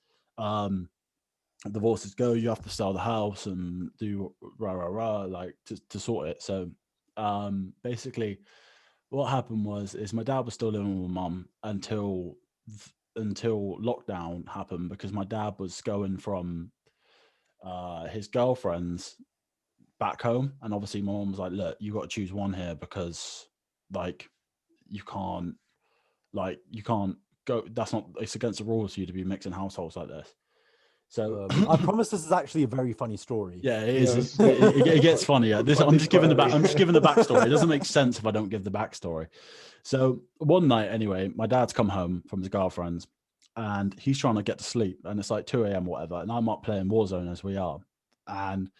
divorces go, you have to sell the house and do like to sort it. So basically, what happened is my dad was still living with my mum until lockdown happened, because my dad was going from his girlfriend's back home, and obviously my mom was like, look, you got to choose one here, because like you can't go, it's against the rules for you to be mixing households like this. So I promise this is actually a very funny story. Yeah, it is. It gets funnier. I'm just giving the backstory. It doesn't make sense if I don't give the backstory. So one night, anyway, my dad's come home from his girlfriend's, and he's trying to get to sleep, and it's like 2 a.m. or whatever, and I'm up playing Warzone as we are, and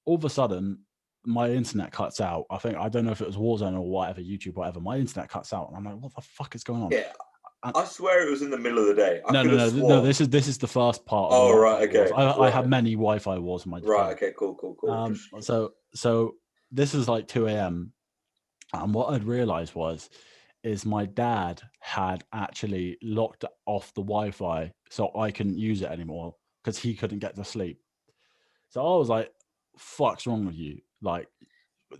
all of a sudden my internet cuts out. I don't know if it was Warzone or whatever, YouTube, whatever. My internet cuts out, and I'm like, what the fuck is going on? Yeah. I swear it was in the middle of the day. No. This is the first part. Oh, right, okay. I have many Wi-Fi wars in my phone. Right, okay, cool. So this is like 2 a.m. and what I'd realized is my dad had actually locked off the Wi-Fi so I couldn't use it anymore because he couldn't get to sleep. So I was like, fuck's wrong with you? Like,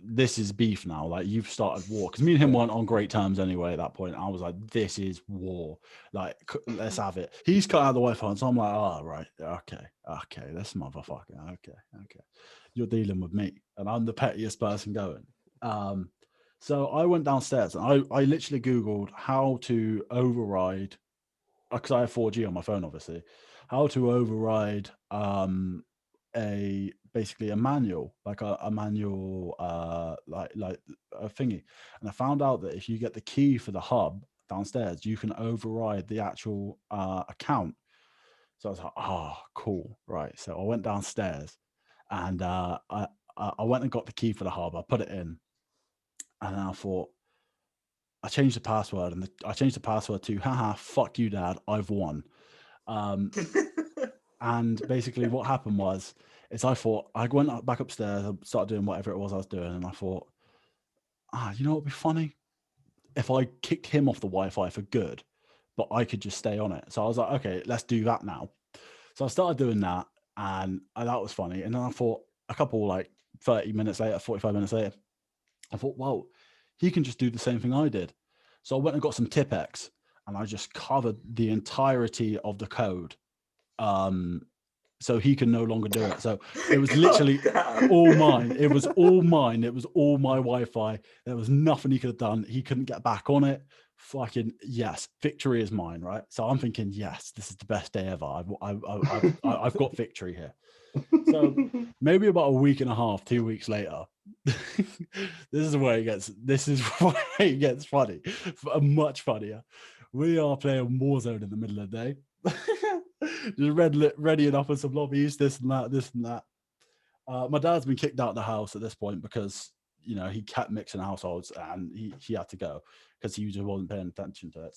this is beef now. Like, you've started war. Because me and him weren't on great terms anyway at that point. I was like, this is war. Like, let's have it. He's cut out the Wi-Fi, so I'm like, oh, right, okay, this motherfucker, okay. You're dealing with me, and I'm the pettiest person going. So I went downstairs, and I literally Googled how to override, because I have 4G on my phone, obviously, how to override basically a manual, like a manual like a thingy. And I found out that if you get the key for the hub downstairs, you can override the actual account. So I was like, oh, cool, right. So I went downstairs, and I went and got the key for the hub. I put it in, and then I thought, I changed the password, and I changed the password to haha, fuck you, dad, I've won. And basically what happened is I thought, I went back upstairs, I started doing whatever it was I was doing, and I thought, you know what would be funny? If I kicked him off the Wi-Fi for good, but I could just stay on it. So I was like, okay, let's do that now. So I started doing that, and that was funny. And then I thought, a couple, like 30 minutes later, 45 minutes later, I thought, well, he can just do the same thing I did. So I went and got some Tipex, and I just covered the entirety of the code, so he can no longer do it. So it was literally all mine. It was all mine. It was all my Wi-Fi. There was nothing he could have done. He couldn't get back on it. Fucking yes, victory is mine, right? So I'm thinking, yes, this is the best day ever. I've got victory here. So maybe about a week and a half, 2 weeks later, this is where it gets funny, much funnier. We are playing Warzone in the middle of the day. Just readying up for some lobbies, this and that. My dad's been kicked out of the house at this point because he kept mixing households and he had to go because he just wasn't paying attention to it.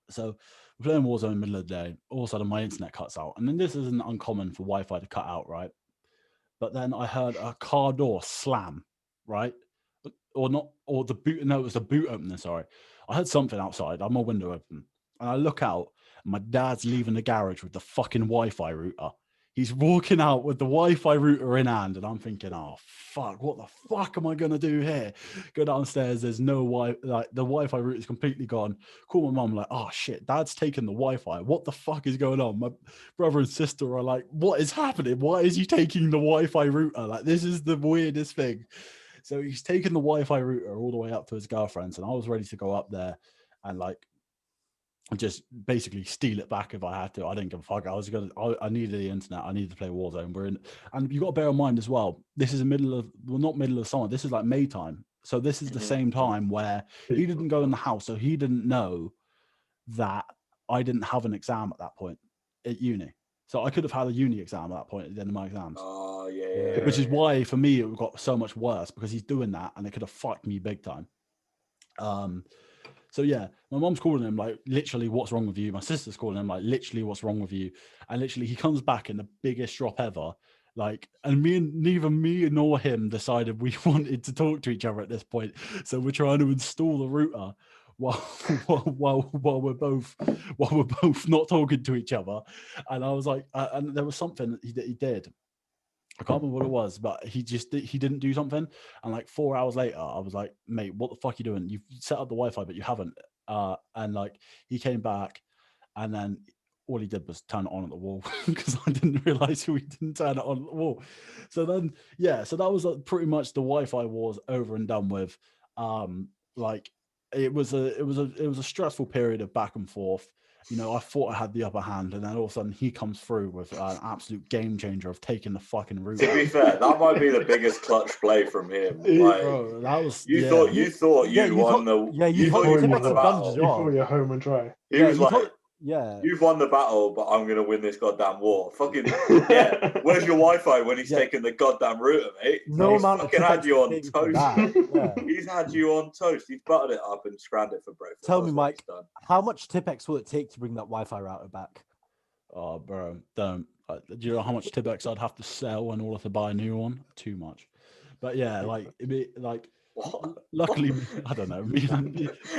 So we're playing Warzone in the middle of the day. All of a sudden, my internet cuts out, and then this isn't uncommon for Wi-Fi to cut out, right? But then I heard a car door slam, right? Or not, or the boot. No, it was the boot opener. Sorry, I heard something outside. I had my window open, and I look out. And my dad's leaving the garage with the fucking Wi-Fi router. He's walking out with the Wi-Fi router in hand, and I'm thinking, "Oh fuck, what the fuck am I gonna do here?" Go downstairs. There's no Wi-Fi. Like the Wi-Fi router is completely gone. Call my mum. Like, "Oh shit, Dad's taken the Wi-Fi. What the fuck is going on?" My brother and sister are like, "What is happening? Why is he taking the Wi-Fi router? Like, this is the weirdest thing." So he's taken the Wi-Fi router all the way up to his girlfriend's, and I was ready to go up there and like just basically steal it back if I had to. I didn't give a fuck. I needed the internet. I needed to play Warzone. And you got to bear in mind as well, this is not middle of summer. This is like May time. So this is the same time where he didn't go in the house. So he didn't know that I didn't have an exam at that point at uni. So I could have had a uni exam at that point at the end of my exams. Oh, yeah. Which is why for me, it got so much worse because he's doing that and it could have fucked me big time. So yeah, my mom's calling him like, literally, what's wrong with you? My sister's calling him like, literally, what's wrong with you? And literally, he comes back in the biggest drop ever. Like, and neither me nor him decided we wanted to talk to each other at this point. So we're trying to install the router while we're both not talking to each other. And I was like, and there was something that he did. I can't remember what it was, but he didn't do something. And like 4 hours later, I was like, "Mate, what the fuck are you doing? You've set up the Wi-Fi, but you haven't." And like he came back, and then all he did was turn it on at the wall because I didn't realize he didn't turn it on at the wall. So then, yeah, so that was like pretty much the Wi-Fi wars over and done with. Like it was a stressful period of back and forth. I thought I had the upper hand, and then all of a sudden he comes through with an absolute game changer of taking the fucking route. To be fair, that might be the biggest clutch play from him. Like, bro, that was you thought you won the battle. You thought you're home and dry. He was like, "You've won the battle, but I'm gonna win this goddamn war." Fucking yeah. Where's your Wi-Fi when he's taking the goddamn router, mate? He's fucking had you on toast. He's had you on toast. He's buttered it up and scrammed it for breakfast. Tell me, Mike, how much Tipex will it take to bring that Wi-Fi router back? Oh, bro, don't. Do you know how much Tipex I'd have to sell in order to buy a new one? Too much. But yeah, like it'd be like. What? Luckily, I don't know.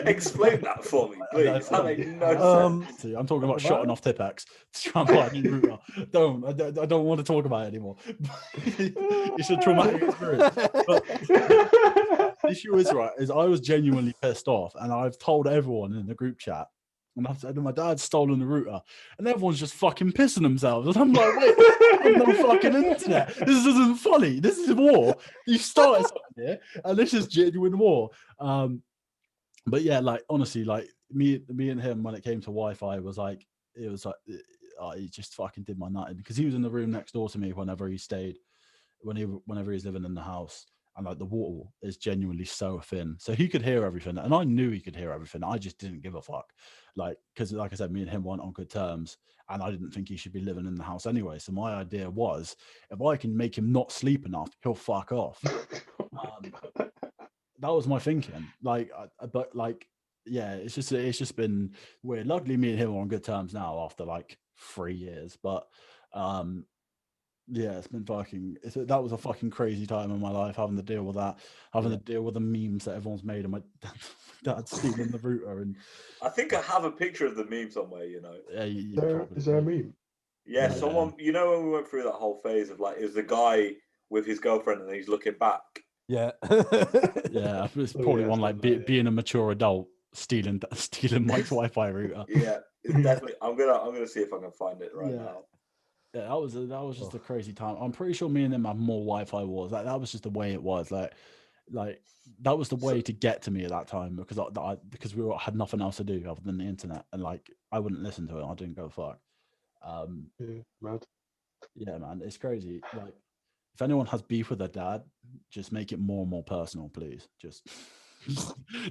Explain that for me, please. That makes no sense. I'm talking about shotting off Tipex to try and buy a new router. I don't want to talk about it anymore. It's a traumatic experience. But the issue is I was genuinely pissed off, and I've told everyone in the group chat. And I've said, my dad's stolen the router, and everyone's just fucking pissing themselves. And I'm like, wait, I have no fucking internet. This isn't funny. This is war. You started something here, and this is genuine war. But yeah, like honestly, like me and him when it came to Wi-Fi was like, it was like, he just fucking did my nutting because he was in the room next door to me whenever he stayed, whenever he's living in the house. And like the wall is genuinely so thin, so he could hear everything, and I knew he could hear everything. I just didn't give a fuck, like because like I said, me and him weren't on good terms, and I didn't think he should be living in the house anyway. So my idea was, if I can make him not sleep enough, he'll fuck off. That was my thinking. But yeah, it's just been weird. Luckily, me and him are on good terms now after like 3 years, but yeah, it's been that was a fucking crazy time in my life, having to deal with that, having to deal with the memes that everyone's made of my dad stealing the router. And I think I have a picture of the meme somewhere, Yeah, is there a meme? Yeah, someone, when we went through that whole phase of like, it was the guy with his girlfriend and he's looking back. Yeah. Yeah, it's probably one like being a mature adult stealing Mike's Wi-Fi router. Yeah, it's definitely. I'm gonna see if I can find it now. Yeah, that was just a crazy time. I'm pretty sure me and them had more Wi-Fi wars. Like that was just the way it was. Like that was the way to get to me at that time because we had nothing else to do other than the internet, and like I wouldn't listen to it. I didn't go fuck. Mad. Yeah, man, it's crazy. Like if anyone has beef with their dad, just make it more and more personal, please. Just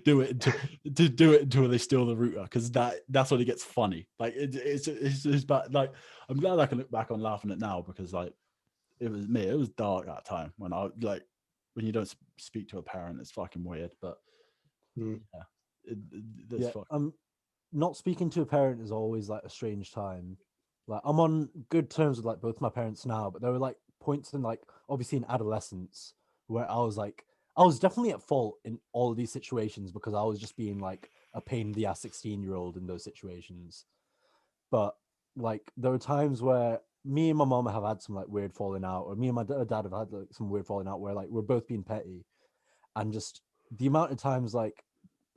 do it until they steal the router, because that's when it gets funny. Like it's bad. Like I'm glad I can look back on laughing at now, because like it was me. It was dark that time when I like when you don't speak to a parent. It's fucking weird, but yeah, it's not speaking to a parent is always like a strange time. Like I'm on good terms with like both my parents now, but there were like points in like obviously in adolescence where I was definitely at fault in all of these situations because I was just being like a pain in the ass 16-year-old in those situations. But like there were times where me and my mom have had some like weird falling out, or me and my dad have had like some weird falling out where like we're both being petty, and just the amount of times like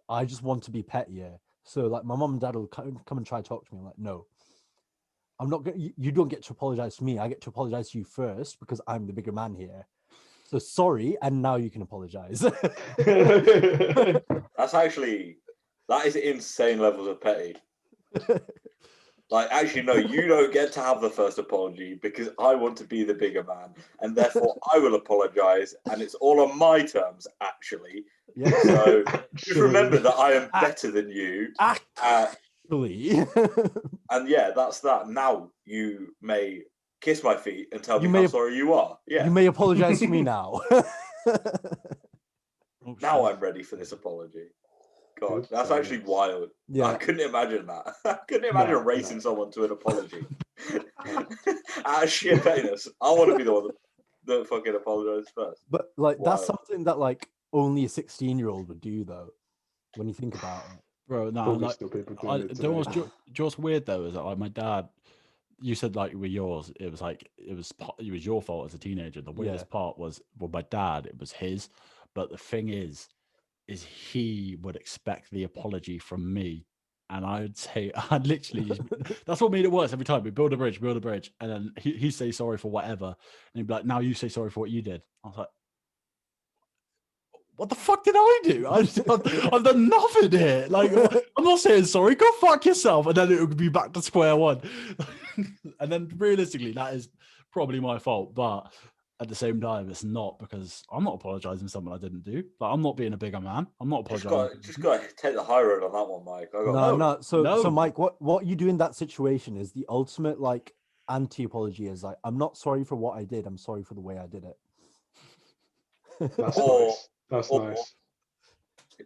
I just want to be pettier. So like my mom and dad will come and try to talk to me. I'm like, no, I'm not going. You don't get to apologize to me. I get to apologize to you first because I'm the bigger man here. So sorry, and now you can apologize. That is insane levels of petty. Like, actually, no, you don't get to have the first apology because I want to be the bigger man, and therefore I will apologize, and it's all on my terms, actually. Yeah. So just remember that I am better than you. Actually. And yeah, that's that. Now you may kiss my feet and tell me how sorry you are. Yeah. You may apologize to me now. Now I'm ready for this apology. God, that's actually wild. Yeah. I couldn't imagine that. I couldn't imagine racing someone to an apology. Out of sheer pettiness. I want to be the one that fucking apologizes first. But like that's something that like only a 16-year-old would do though, when you think about it. Bro, no, like, what's weird though is that like my dad, you said like with yours, it was your fault as a teenager. The weirdest part was with my dad, it was his. But the thing is he would expect the apology from me. And I would say, I'd literally just, that's what made it worse every time. We build a bridge. And then he'd say sorry for whatever. And he'd be like, now you say sorry for what you did. I was like, what the fuck did I do? I've done nothing here. Like, I'm not saying sorry. Go fuck yourself. And then it would be back to square one. And then realistically, that is probably my fault. But at the same time, it's not, because I'm not apologizing for something I didn't do. Like, I'm not being a bigger man. I'm not apologizing. Just got to take the high road on that one, Mike. No. So Mike, what you do in that situation is the ultimate like anti-apology. Is like, I'm not sorry for what I did. I'm sorry for the way I did it. That's nice.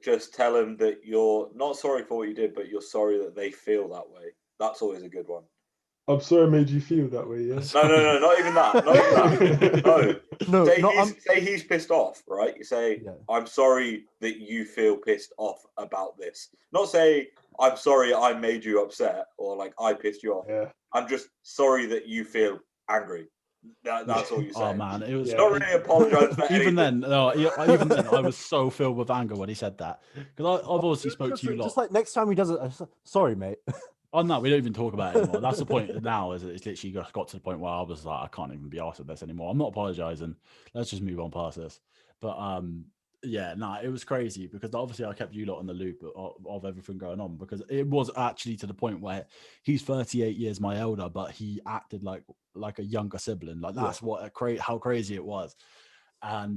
Just tell them that you're not sorry for what you did, but you're sorry that they feel that way. That's always a good one. I'm sorry I made you feel that way, yeah? No, not even that. No. Say he's pissed off, right? You say, I'm sorry that you feel pissed off about this. Not say, I'm sorry I made you upset, or like I pissed you off. Yeah. I'm just sorry that you feel angry. That's all you say. Oh man, it was not really apologise for even anything. Even then, I was so filled with anger when he said that, because I've obviously spoke to you a lot. Just like next time he does it, sorry, mate. Oh no, we don't even talk about it anymore. That's the point now. Is it's literally got to the point where I was like, I can't even be asked with this anymore. I'm not apologizing. Let's just move on past this. But it was crazy because obviously I kept you lot in the loop of everything going on, because it was actually to the point where he's 38 years my elder, but he acted like a younger sibling. Like that's how crazy it was. And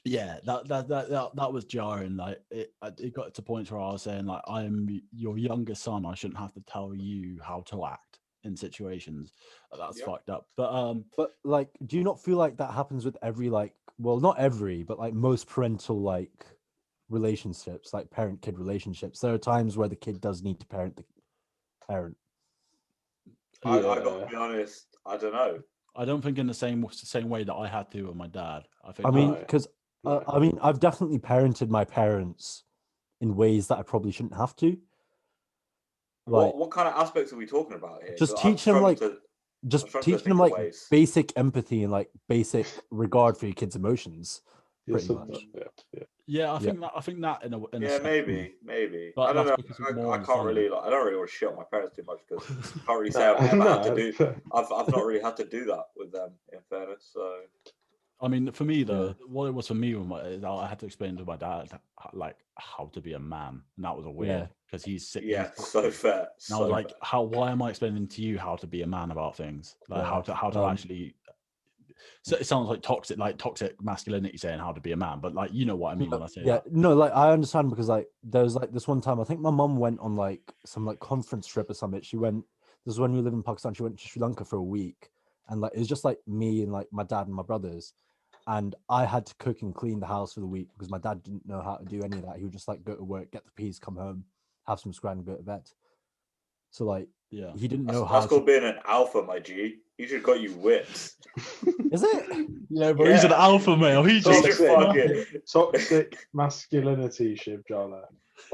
that was jarring. Like it got to points where I was saying, like, I am your younger son. I shouldn't have to tell you how to act in situations. That's fucked up. But like, do you not feel like that happens with every, like, well, not every, but like most parental like relationships, like parent-kid relationships? There are times where the kid does need to parent the parent. I got to be honest, I don't know. I don't think in the same way that I had to with my dad. Because I've definitely parented my parents in ways that I probably shouldn't have to. Like, what kind of aspects are we talking about here? Just teaching them like basic empathy and like basic regard for your kids' emotions. Pretty much. Yeah, I think that in a maybe. But I don't know. I can't really I don't really want to shit on my parents too much, because I can't really say I've ever had to do. I've not really had to do that with them, in fairness. So. I mean, for me though, what it was for me I had to explain to my dad like how to be a man, and that was a weird, because he's sick. Yeah, so fair. And I was like, why am I explaining to you how to be a man about things? Like how to actually. So it sounds like toxic masculinity saying how to be a man, but like, you know what I mean when I say that. No, like I understand, because like there was like this one time I think my mum went on like some like conference trip or something. This is when we lived in Pakistan. She went to Sri Lanka for a week, and like it was just like me and like my dad and my brothers, and I had to cook and clean the house for the week because my dad didn't know how to do any of that. He would just like go to work, get the peas, come home, have some scran, and go to bed. So like, Yeah, he didn't know That's how. called being an alpha, my G. He should have got you whipped. Is it? yeah, but he's an Yeah. alpha male. He He just should fucking. Toxic masculinity, Shiv Jala.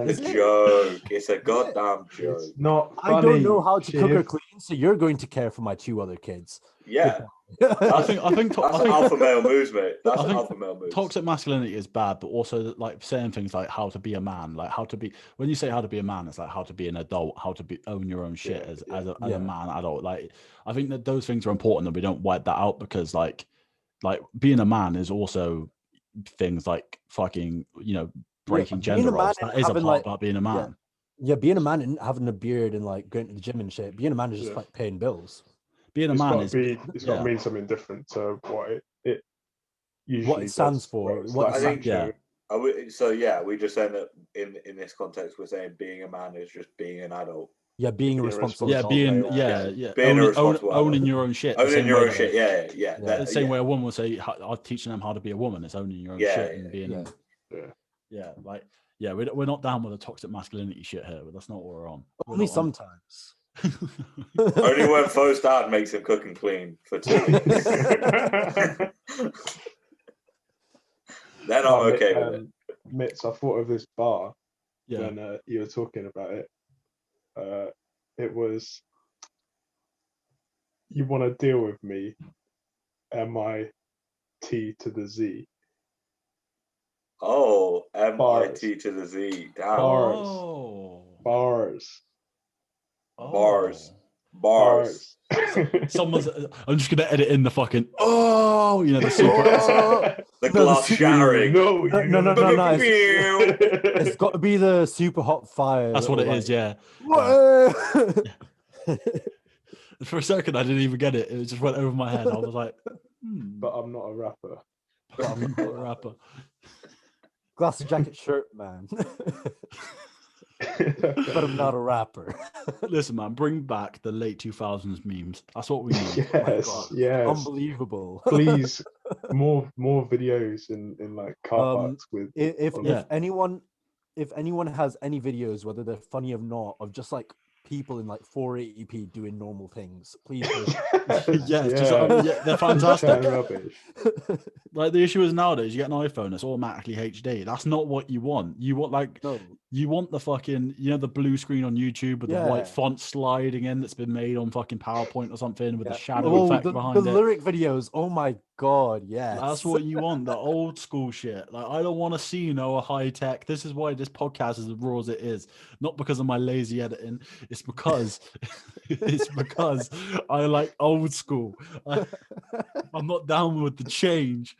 It's Thank a you. joke. It's a goddamn joke. It's not I funny. don't know how to cook or Shiv. clean, so you're going to care for my 2 other kids. Yeah, I think that's I alpha male moves, mate. That's I think alpha male moves. toxic masculinity is bad, but also like saying things like how to be a man, like how to be. When you say how to be a man, it's like how to be an adult, how to be own your own shit as a man adult. Like I think that those things are important, and we don't wipe that out because like being a man is also things like fucking breaking being gender a man roles. and That is a having, part like- about being a man. Yeah, being a man and having a beard and like going to the gym and shit. Being a man is just Yeah. like paying bills. Being a It's man got is to be. It's got yeah. to mean something different to what it usually stands does, for, it's what like it macho. stands- So yeah, we just saying that in this context, we're saying being a man is just being an adult. Yeah, being a Being responsible yeah, adult. being Being a responsible owning adult. your own shit. the Owning same your way own that- shit. Yeah. Yeah. The same way a woman will say, I'm teaching them how to be a woman. It's owning your own Yeah, shit and being, Yeah. we're not down with the toxic masculinity shit here, but that's not what we're on. We're Only not on- sometimes. Only when Fo's dad makes him cook and clean for 2 weeks. Then I'm okay with it. Mitz, I thought of this bar Yeah. when you were talking about it. It was, you want to deal with me, MIT to the Z. Oh, Bars. MIT to the Z. Damn. Bars. Oh. Bars. Bars. Bars. Someone's. I'm just gonna edit in the fucking. Oh, the super. The glass shattering. No, No. It's got to be the super hot fire. That's what it is. Yeah. What? For a second, I didn't even get it. It just went over my head. I was like, But I'm not a rapper. I'm not a rapper. Glass jacket shirt, man. But I'm not a rapper. Listen, man, bring back the late 2000s memes. That's what we need. Yes, yes. Unbelievable. Please, more videos in like car parks with. If Yeah. anyone has any videos, whether they're funny or not, of just like people in like 480p doing normal things, please post. They're fantastic. Chatting rubbish. Like the issue is nowadays, you get an iPhone, it's automatically HD. That's not what you want. You want No. you want the fucking, the blue screen on YouTube with the white font sliding in that's been made on fucking PowerPoint or something with the shadow effect behind the it. lyric videos. Oh my god, yes. That's what you want, the old school shit. Like I don't want to see a high tech. This is why this podcast is as raw as it is. Not because of my lazy editing. It's because I like old school. I'm not down with the change.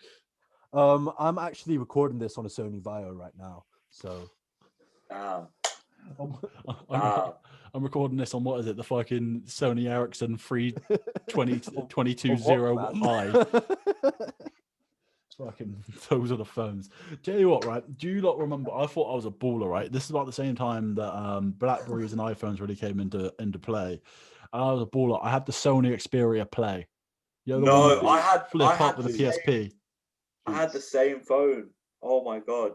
I'm actually recording this on a Sony Vaio right now. So Damn. I'm recording this on what is it? The fucking Sony Ericsson 2201i. Fucking those are the phones. Tell you what, right? Do you lot remember? I thought I was a baller, right? This is about the same time that Blackberries and iPhones really came into play. And I was a baller. I had the Sony Xperia Play. No, I had with the PSP. I had the same phone. Oh my god.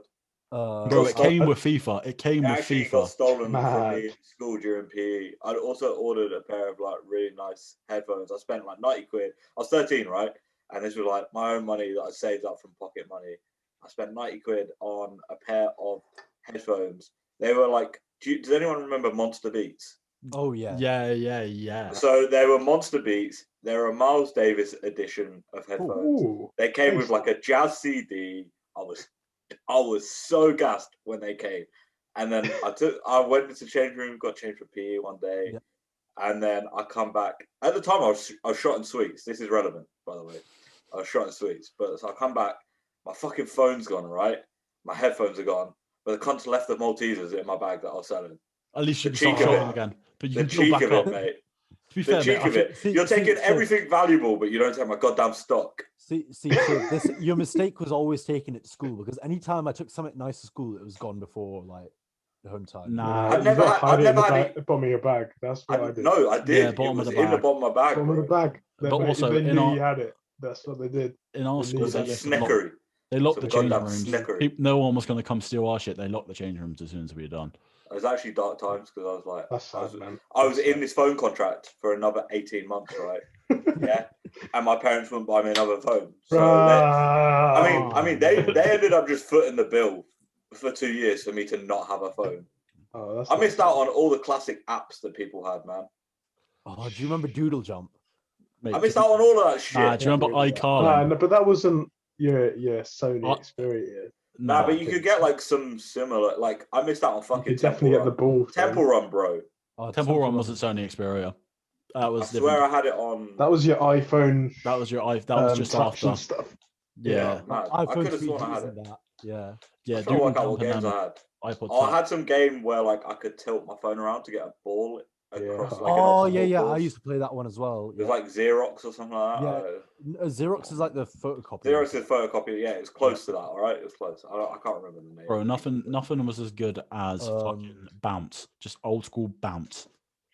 Bro, it came with FIFA. It came with actually FIFA. got stolen from Mad. me in school during PE. I'd also ordered a pair of like really nice headphones. I spent like 90 quid. I was 13, right? And this was like my own money that I saved up from pocket money. I spent 90 quid on a pair of headphones. They were like, does anyone remember Monster Beats? oh yeah. Yeah. So they were Monster Beats. They're a Miles Davis edition of headphones. Ooh. They came with like a jazz CD. I was so gassed when they came. And then I went into the change room, got changed for PE one day. Yeah. And then I come back. At the time I was shot in sweets. This is relevant, by the way. I was shot in sweets. But so I come back, my fucking phone's gone, right? My headphones are gone. But the cunt left the Maltesers in my bag that I was selling. At least you The can cheek start of shopping it. again. But you The can build cheek back of up. it, mate. To be The fair, cheek mate, of it. You're taking everything valuable, but you don't take my goddamn stock. See, your mistake was always taking it to school, because anytime I took something nice to school, it was gone before like home time. Nah, I've never had- hide I've it in never the, had the bottom of your bag. That's what I did. No, I did. Yeah, It bottom of was the in the bag. bottom of my bag. Bottom of the Bro. bag. But They, also they in knew our you had it. That's what they did. in our They school, knew It was they that. a used to lock, sneckery. they locked Some the changing goddamn rooms. sneckery. No one was going to come steal our shit. They locked the changing rooms as soon as we were done. It was actually dark times because I was like, That's sad, man. I was That's in sad. this phone contract for another 18 months, right? Yeah, and my parents wouldn't buy me another phone. So I mean, they ended up just footing the bill for 2 years for me to not have a phone. Oh, that's I not missed sad. out on all the classic apps that people had, man. Oh, do you remember Doodle Jump? Mate, I missed out on all of that shit. Nah, do you remember Nah, iCarly? no, but that wasn't your Sony Uh, Xperia. Nah, but you could get like some similar. Like I missed out on You fucking could definitely get the ball. Temple Run, bro. Oh, Temple Run wasn't Sony Xperia. That I was swear different. I had it on. That was your iPhone. That was that was just touch after. and stuff. Yeah, Man, I iPhone could have sworn 3G I had it. isn't that? Yeah. yeah. I'm trying to work out Doodle what Jump games and I had. iPod Oh, I Touch. had some game where like I could tilt my phone around to get a ball across. Yeah. Like, an Oh obstacle yeah. I course. used to play that one as well. It was like Xerox or something like that. Yeah. Xerox is like the photocopy. Xerox is photocopy. Yeah, it was close to that. All right, it was close. I can't remember the name. Bro, nothing was as good as fucking Bounce. Just old school Bounce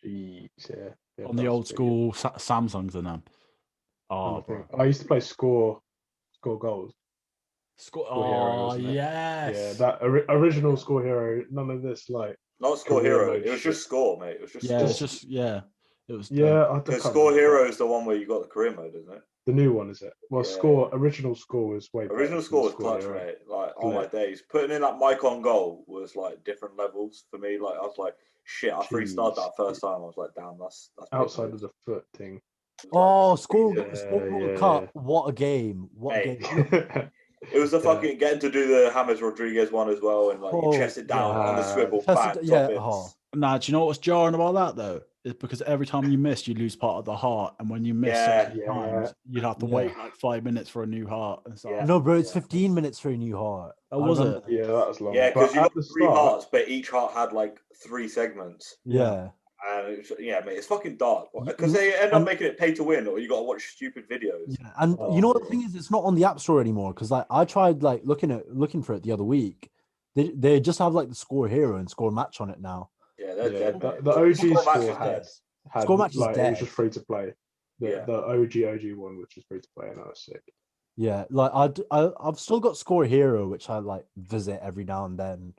Jeez, yeah. on the old school Samsungs and them. Oh, bro. I used to play score goals. Score. Score Hero, Oh, wasn't it? yes. Yeah, that original Score Hero. None of this like. Not Score Career Hero. mode It was shit. just Score, mate. It was just Yeah, Score. it's just It was Yeah, I Because can't Score remember Hero that. is the one where you got the career mode, isn't it? The new one, is it? Well, Yeah. original Score was way better. Original than Score was Score clutch, Hero. mate. Like on my days, putting in that mic on goal was like different levels for me. Like I was like, shit, I freestyled that first time. I was like, damn, that's Outside of the foot thing. Oh, Score Yeah, World yeah, Cup! yeah. What a game! What a Mate. game! It was the fucking getting to do the James Rodriguez one as well, and like you Oh, chest it down yeah. on the swivel, Chest bang, it- yeah, top oh. ins. Nah, do you know what's jarring about that though? It's because every time you missed, you lose part of the heart, and when you miss so Yeah. many times, you'd have to Yeah. wait like 5 minutes for a new heart and stuff. Yeah. No, bro, it's Yeah. 15 minutes for a new heart. Oh, I was remember it? that. Yeah, that was long. Yeah, because But you at got the 3 start, hearts, but each heart had like 3 segments. Yeah. And it's, yeah, mate, it's fucking dark because they end up making it pay to win, or you got to watch stupid videos. Yeah, and you know what the thing is, it's not on the App Store anymore because like I tried like looking for it the other week. They just have like the Score Hero and Score Match on it now. Yeah, they're dead. the mate. OG Score Match Score is dead. had Score Match is like it was dead. just free to play. Yeah. The OG one, which is free to play, and that was sick. Yeah, like I've still got Score Hero, which I like visit every now and then,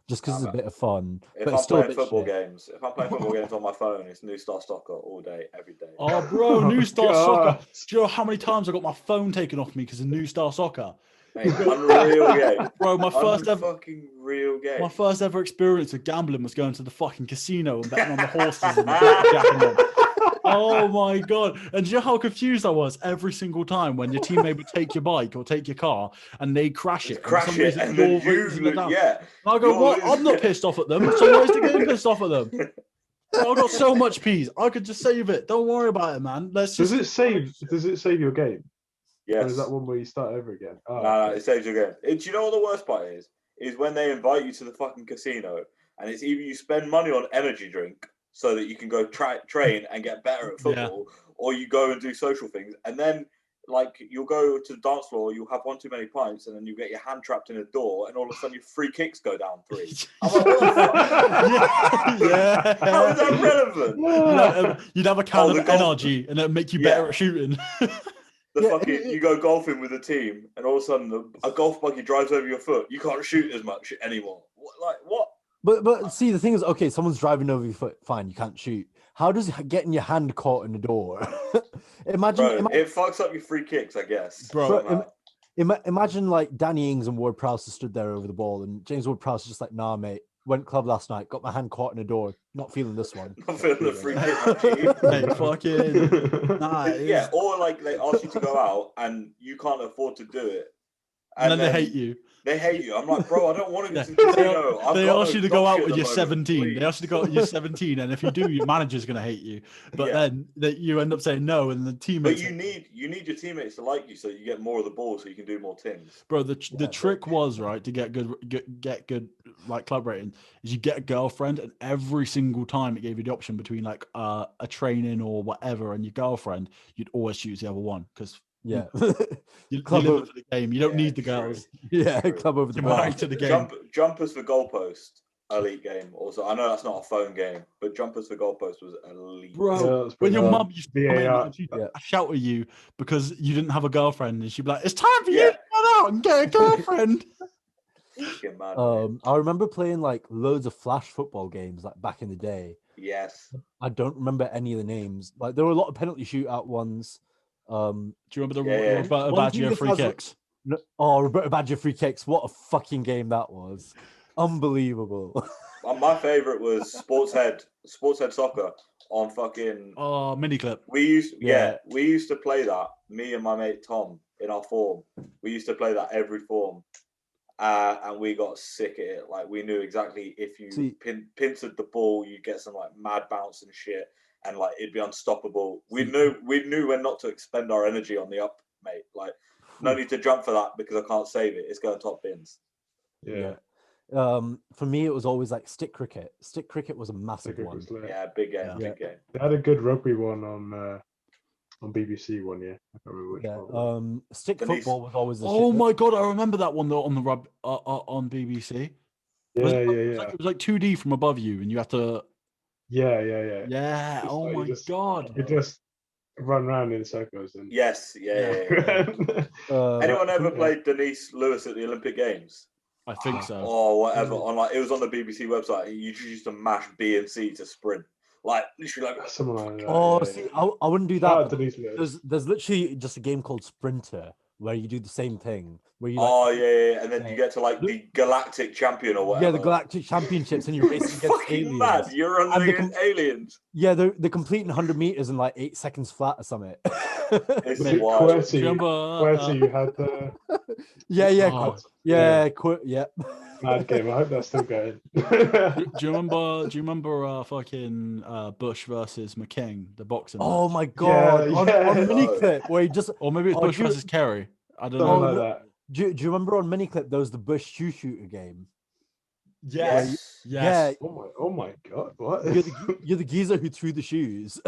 just because it's a bit of fun. If but I'm it's still a playing bit football shit. games, on my phone, it's New Star Soccer all day, every day. Oh, bro, New Star Soccer. God. Do you know how many times I got my phone taken off me because of New Star Soccer? Mate, unreal game. Bro, my first ever fucking real game. my first ever experience of gambling was going to the fucking casino and betting on the horses and jacking them. Oh my god! And do you know how confused I was every single time when your teammate would take your bike or take your car and they crash it? Crash it, and then And I go, what? I'm not pissed off at them. So why is the game pissed off at them? I've got so much peas. I could just save it. Don't worry about it, man. Let's just. Does it save your game? Yes. Or is that one where you start over again? Oh, No, okay. it saves your game. Do you know what the worst part is? Is when they invite you to the fucking casino, and it's either you spend money on energy drink so that you can go train and get better at football, or you go and do social things, and then like you'll go to the dance floor, you'll have one too many pints, and then you get your hand trapped in a door, and all of a sudden your free kicks go down 3. I'm like, what the fuck? Yeah. How is that relevant? You'd have a can the of golf- energy and it'd make you better at shooting. You go golfing with a team, and all of a sudden a golf buggy drives over your foot. You can't shoot as much anymore. What? But see, the thing is, okay, someone's driving over your foot. Fine, you can't shoot. How does getting your hand caught in the door? imagine It fucks up your free kicks, I guess. Bro, imagine like Danny Ings and Ward Prowse stood there over the ball, and James Ward Prowse is just like, nah, mate. Went club last night, got my hand caught in the door. Not feeling this one. Not feeling the free kick. Mate, fucking nah. Yeah, or like they ask you to go out and you can't afford to do it, And then they hate you. They hate you. I'm like, bro, I don't want to go to the casino. They ask you to go out when you're 17. 17. They ask you to go out when you're 17, and if you do, your manager's going to hate you. But then you end up saying no, and the teammates. But you need your teammates to like you, so you get more of the ball, so you can do more things. Bro, the trick was right to get good like club rating is you get a girlfriend, and every single time it gave you the option between like a training or whatever and your girlfriend, you'd always choose the other one because. Yeah, you live it for the game. You don't need the girls. Yeah, club over the You're bar. married to the game. Jumpers for goalpost. elite game. Also, I know that's not a phone game, but Jumpers for Goalposts was elite. Bro, Yeah, that's when pretty your hard. mum used to come in VAR. and she'd Yeah. shout at you because you didn't have a girlfriend, and she'd be like, "It's time for you Yeah. to go out and get a girlfriend." Fucking mad. mate. I remember playing like loads of Flash football games like back in the day. Yes. I don't remember any of the names. Like there were a lot of penalty shootout ones. Do you remember the Yeah. Roberto One thing Baggio that free has- kicks? Oh, Roberto Baggio free kicks! What a fucking game that was! Unbelievable. My favorite was Sportshead Soccer on fucking. Oh, mini clip. We used Yeah. we used to play that. Me and my mate Tom in our form. We used to play that every form, and we got sick at it. Like we knew exactly if you See- pincered the ball, you get some like mad bounce and shit, and like it'd be unstoppable. We knew when not to expend our energy on the up, mate. Like no need to jump for that because I can't save it. It's going top bins. Yeah. For me, it was always like stick cricket. Stick cricket was a massive Cricket one. was lit. Yeah, big game, Yeah. big game. They had a good rugby one on BBC one year. I can't remember which Yeah. one. Stick Denise. football was always the Oh shit. my god, I remember that one though on the on BBC. Yeah, Was yeah, it, yeah. It was like 2D from above you, and you have to. Yeah. Yeah. It's Oh like you my just- god. You just run around in circles and Yes, yeah. Anyone ever played Denise Lewis at the Olympic Games? I think so. Or whatever. On like it was on the BBC website. You just used to mash B and C to sprint. Like literally like something like that. Oh, yeah, see, yeah. I wouldn't do Shout out that. to Denise Lewis. There's literally just a game called Sprinter where you do the same thing. Where you oh yeah, and then Yeah. you get to like the Galactic Champion or whatever. yeah, the Galactic Championships and you're It's racing against fucking aliens. mad. You're running And the against aliens. Yeah, they're completing 100 meters in like 8 seconds flat or something. It's Was it wild. Do you QWERTY? remember? QWERTY, you had the Oh. yeah. mad game. I hope that's still going. Do you remember? Do you remember fucking Bush versus McKing, the boxing? Oh match? my god! Yeah, on yeah. Miniclip where he just Or maybe it's Oh, Bush do you- versus Kerry. I don't Something know. like no. that. do you remember on Miniclip there was the Bush shoe shooter game? Yes. Yes. Oh my god! What? You're the geezer who threw the shoes.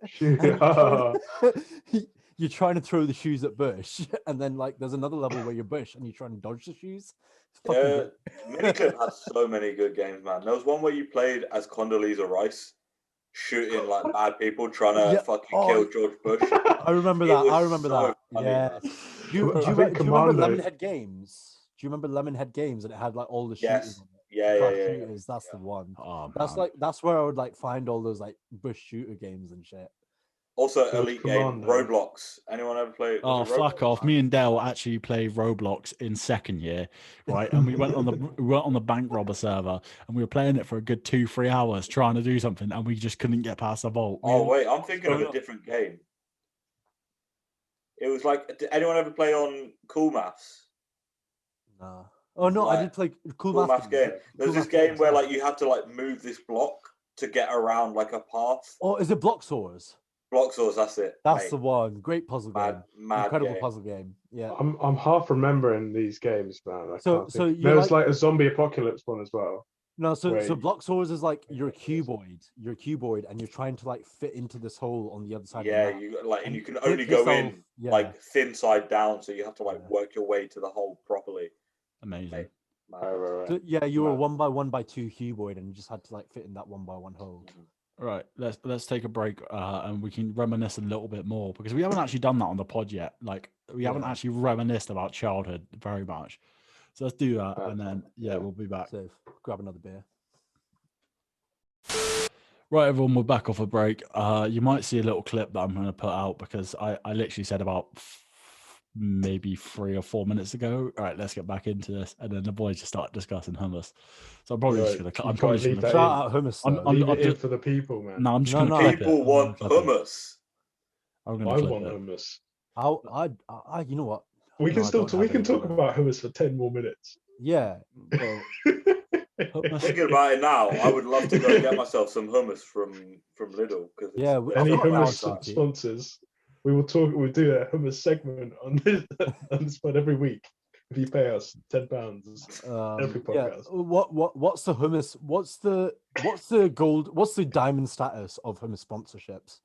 Shoot. And you're trying to throw the shoes at Bush, and then like there's another level where you're Bush and you're trying to dodge the shoes. It's fucking great. Miniclip had so many good games, man. There was one where you played as Condoleezza Rice, shooting like bad people, trying to Yeah. fucking Oh, kill George Bush. I remember It that. was I remember so that. funny, Yeah. man. Do you I think remember Commando- Lemonhead Games? Do you remember Lemonhead Games and it had like all the shooters Yes. on it? Yeah. Crash shooters, that's the one. Oh, That's man. that's where I would like find all those like Bush shooter games and shit. Also, There was elite game Commando. Roblox. Anyone ever play? Oh, was it fuck Roblox? off! Me and Dell actually played Roblox in second year, right? And we went on the bank robber server, and we were playing it for a good 2-3 hours trying to do something, and we just couldn't get past the vault. Oh wait, I'm thinking of Oh, a different game. It was like, did anyone ever play on Cool Maths? Nah. Oh no, I Like, did play Cool Cool Math Maths game. There's this game where like you had to like move this block to get around like a path. Oh, is it Block Saws? Block saws, that's it. That's mate. the one. Great puzzle game. Mad Incredible game. puzzle game. Yeah. I'm half remembering these games, man. I So- can't so think. you There was like- like a zombie apocalypse one as well. No, so Wait. Block Saws is like you're a cuboid. You're a cuboid and you're trying to like fit into this hole on the other side Yeah, of the map. you like, and And you can flip only go in yourself- yeah. like thin side down, so you have to like Yeah. work your way to the hole properly. Amazing. Mate. Right. So, yeah, you were a Mad. 1x1x2 cuboid and you just had to like fit in that 1x1 hole. Right, let's take a break and we can reminisce a little bit more because we haven't actually done that on the pod yet. Like we haven't Yeah. actually reminisced about childhood very much. So let's do that, and then Yeah. we'll be back. So grab another beer. Right, everyone, we're back off a break. You might see a little clip that I'm going to put out because I literally said about maybe 3 or 4 minutes ago. All right, let's get back into this, and then the boys just start discussing hummus. So I'm probably just Right, going to. I'm you probably can't just leave going that to. in. Shout out hummus. I'm- though. Leave I'm it in just- for the people, man. No, I'm just No, going to no. clip it. People I'm gonna want clip it. hummus. I'm I going to clip want it. hummus. I you know what? We No, can I still don't we have can any talk hummus. about hummus for 10 more minutes. Yeah. Well, hummus- Thinking about it now, I would love to go and get myself some hummus from Lidl because Yeah, Any I've got that hummus recipe. sponsors, we'll do a hummus segment on this on this pod every week if you pay us £10 every Yeah. podcast. What's the hummus? What's the gold? What's the diamond status of hummus sponsorships?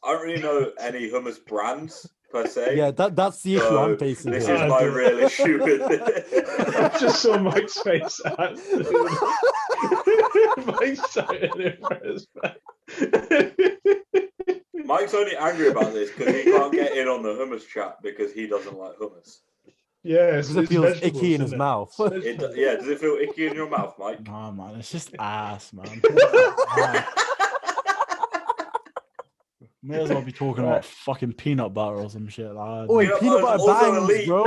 I don't really know any hummus brands, per se. Yeah, that's the issue So I'm facing this here. is my real issue with I it. just saw Mike's face. Mike's so impressed. Mike's only angry about this because he can't get in on the hummus chat because he doesn't like hummus. Yeah, Because it feels icky in his mouth. Yeah, does it feel icky in your mouth, Mike? Nah, man, it's just ass, man. May as well be talking about fucking peanut butter or some shit. Like, Oi, Peanut peanut butter's butter also bangs, elite, bro.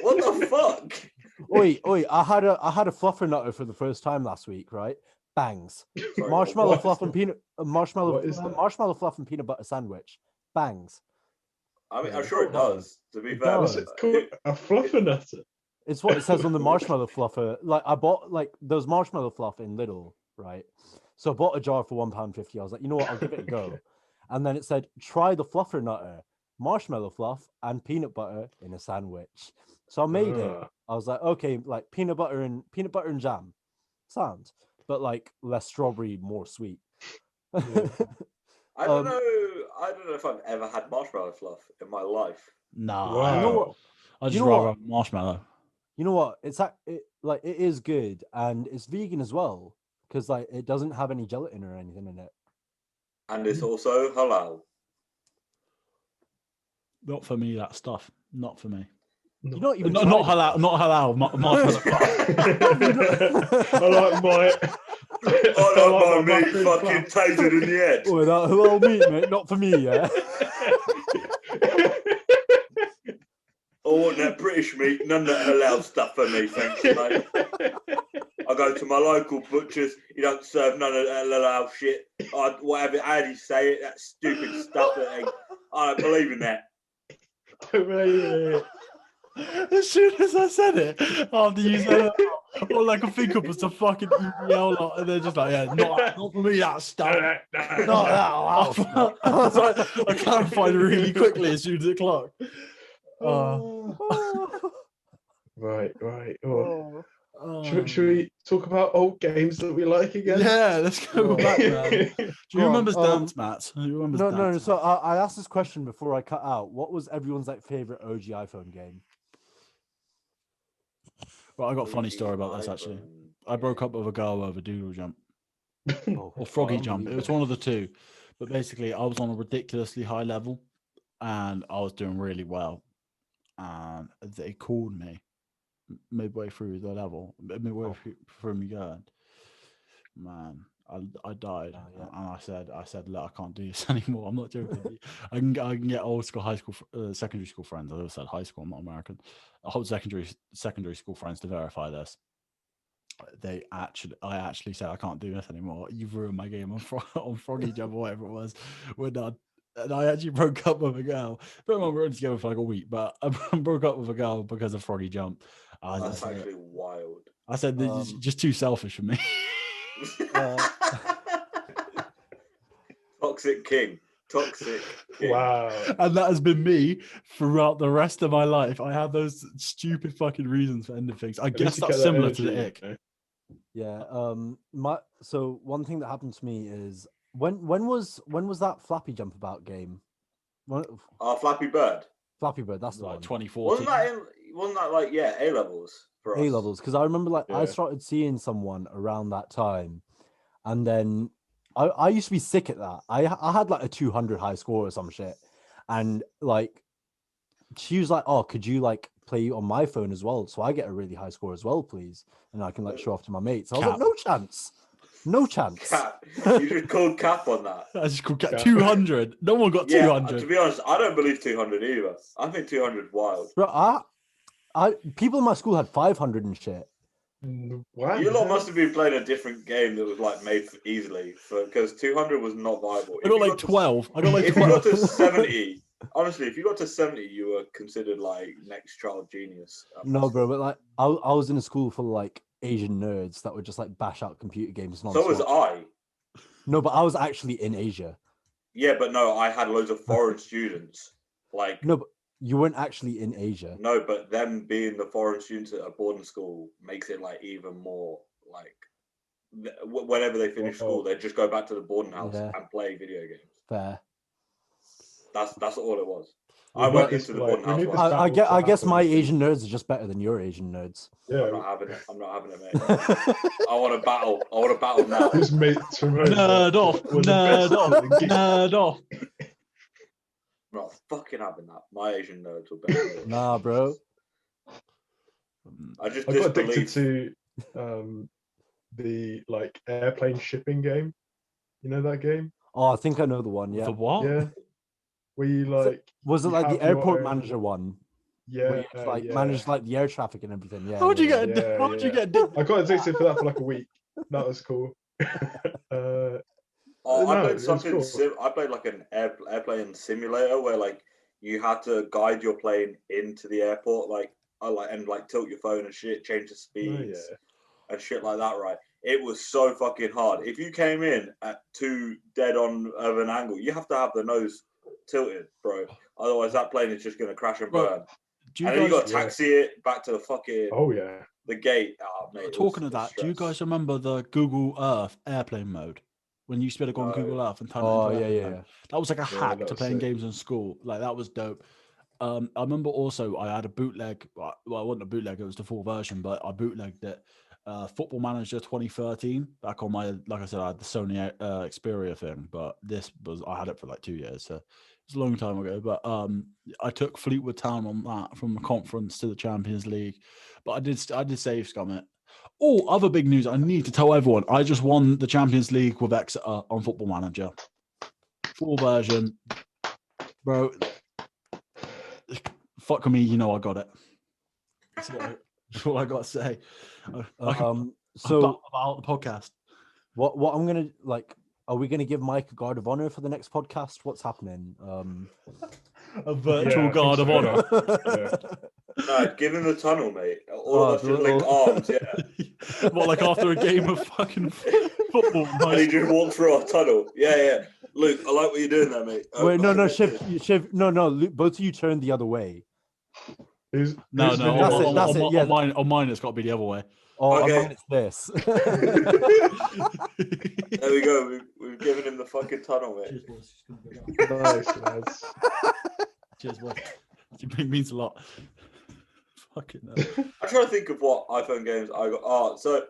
What the fuck? Oi, I had a fluffer nutter for the first time last week, right? Bangs. Sorry, Marshmallow what? fluff and peanut marshmallow What is that? marshmallow fluff and peanut butter sandwich. Bangs. I mean, I'm sure it does. To be It fair, What's does. it called? A fluffernutter. It's what it says on the marshmallow fluffer. Like I bought those marshmallow fluff in Lidl, right? So I bought a jar for £1.50. I was like, you know what, I'll give it a go. And then it said, try the fluffer nutter, marshmallow fluff and peanut butter in a sandwich. So I made it. Ah. I was like, okay, like peanut butter and jam. Sound. But like less strawberry, more sweet. Yeah. I don't know. I don't know if I've ever had marshmallow fluff in my life. nah, Wow. you know what? I just You know rather what? have marshmallow. You know what? It is good and it's vegan as well because like it doesn't have any gelatin or anything in it. And it's also halal. Not for me, that stuff. Not for me. You don't even Not tried it. halal. Not halal. Marshmallow. I like my. I like my meat mushroom fucking fluff. tainted in the head. Oh, that halal meat, mate. Not for me, yeah. I want that British meat, none of that halal stuff for me, thanks, mate. I go to my local butchers, he don't serve none of that halal shit. Whatever, how do you say it? That stupid stuff. I don't believe in that. As soon as I said it, after you said it, all I could think of was the fucking EDL lot, and they're just like, yeah, not for me, that stuff. Not that halal stuff. So I clarified really quickly as soon as it clocked. Right. Should we talk about old games that we like again? Yeah, let's go back, man. Do you remember on, Dance Mats? Who remembers No. Dance So Mats? I asked this question before I cut out. What was everyone's like favorite OG iPhone game? Well, I got a funny story about this actually. I broke up with a girl over Doodle Jump or Froggy Jump. It was one of the two. But basically, I was on a ridiculously high level and I was doing really well. And they called me midway through the level, midway through me going, man, I died. Yeah. And I said, look, I can't do this anymore. I'm not joking. I can get old school, high school, secondary school friends. I always said high school, I'm not American. Whole secondary school friends to verify this. I actually said I can't do this anymore. You've ruined my game on Froggy Jump or whatever it was. We're done. And I actually broke up with a girl. But we were only together for like a week. But I broke up with a girl because of Froggy Jump. That's actually wild. I said this is just too selfish for me. Toxic king. Wow. And that has been me throughout the rest of my life. I have those stupid fucking reasons for ending things. I guess that's similar to the ick. Yeah. So one thing that happened to me is when was that Flappy Jump About game? Flappy Bird. Flappy Bird. That's the Like one. 2014. Wasn't that like A levels for us? A levels, because I remember I Yeah. started seeing someone around that time, and then I used to be sick at that. I had like a 200 high score or some shit, and like she was like, "Oh, could you like play on my phone as well, so I get a really high score as well, please, and I can like show off to my mates." I was like, "No chance." Cap. You just called cap on that. I just called 200. No one got Yeah, 200. to be honest, I don't believe 200 either. I think 200 is wild. Bro, people in my school had 500 and shit. Wow. You lot must have been playing a different game that was like made easily, because 200 was not viable. I got like 12. If you got to 70, honestly, if you got to 70, you were considered like next child genius. No, bro, but like I was in a school full of like Asian nerds that would just like bash out computer games non-stop. So was I. No, but I was actually in Asia. Yeah, but no, I had loads of foreign students. Like No, but you weren't actually in Asia. No, but them being the foreign students at a boarding school makes it like even more like whenever they finish school, they just go back to the boarding house and play video games. Fair. That's all it was. I We went need into this, the like, modern we need housewives. this I get. battle I to guess my happen. Asian nerds are just better than your Asian nerds. I'm Yeah, not having it. I'm not having it, mate. I want to battle. I want to battle now. his mates from home Nerd off, were the nerd best off, at the game. nerd off. I'm not fucking having that. My Asian nerds were better than yours. Nah, bro. I just I got addicted disbelieve. to the like airplane shipping game. You know that game? Oh, I think I know the one. Yeah. The what? Yeah. Where you Was it- like Was it you like the have your airport own- manager one? Yeah, Where you had to, like yeah. manage like the air traffic and everything. Yeah. How'd you yeah, get? yeah, How'd you yeah. get addicted? I got addicted for that for like a week. That was cool. Oh, I No, played it was something. cool. I played like an airplane simulator where like you had to guide your plane into the airport, and tilt your phone and shit, change the Oh, speeds yeah. and shit like that. Right? It was so fucking hard. If you came in at too dead on of an angle, you have to have the nose tilted, bro. Otherwise, that plane is just gonna crash and Bro, burn. Do you And then you guys got to taxi it back to the fucking Oh yeah. the gate. Oh, mate, it talking was of that? Do you stress. guys remember the Google Earth airplane mode? When you used to be able to go on No. Google Earth and turn Oh it into yeah, airplane? yeah. That was like a Yeah, hack that to was playing sick. games in school. Like that was dope. I remember also I had a bootleg. Well, it wasn't a bootleg; it was the full version. But I bootlegged it. Football Manager 2013 back on my, like I said, I had the Sony Xperia thing. But I had it for like 2 years, so it's a long time ago. But I took Fleetwood Town on that from the conference to the Champions League. But I did save scum it. Oh, other big news! I need to tell everyone. I just won the Champions League with Exeter on Football Manager, full version, bro. Fuck me, you know I got it. That's all I got to say. So About the podcast. what I'm gonna like? Are we gonna give Mike a guard of honor for the next podcast? What's happening? A virtual Yeah, I think guard of so. honor. Yeah. No, give him the tunnel, mate. All of us the just link little- arms, yeah. What, like after a game of fucking football? in high And he school? just walked through our tunnel. Yeah. Luke, I like what you're doing there, mate. Wait, no, Okay, Shiv, no, Luke, both of you turn the other way. Who's No, whose no. video That's is it, that's that? it, yeah. On mine, it's got to be the other way. Oh, Okay. mine it's this. There we go. We've given him the fucking tunnel, mate. Cheers, boys. Nice, lads. Cheers, boys. It means a lot. Fucking hell. I'm trying to think of what iPhone games I got. Oh, so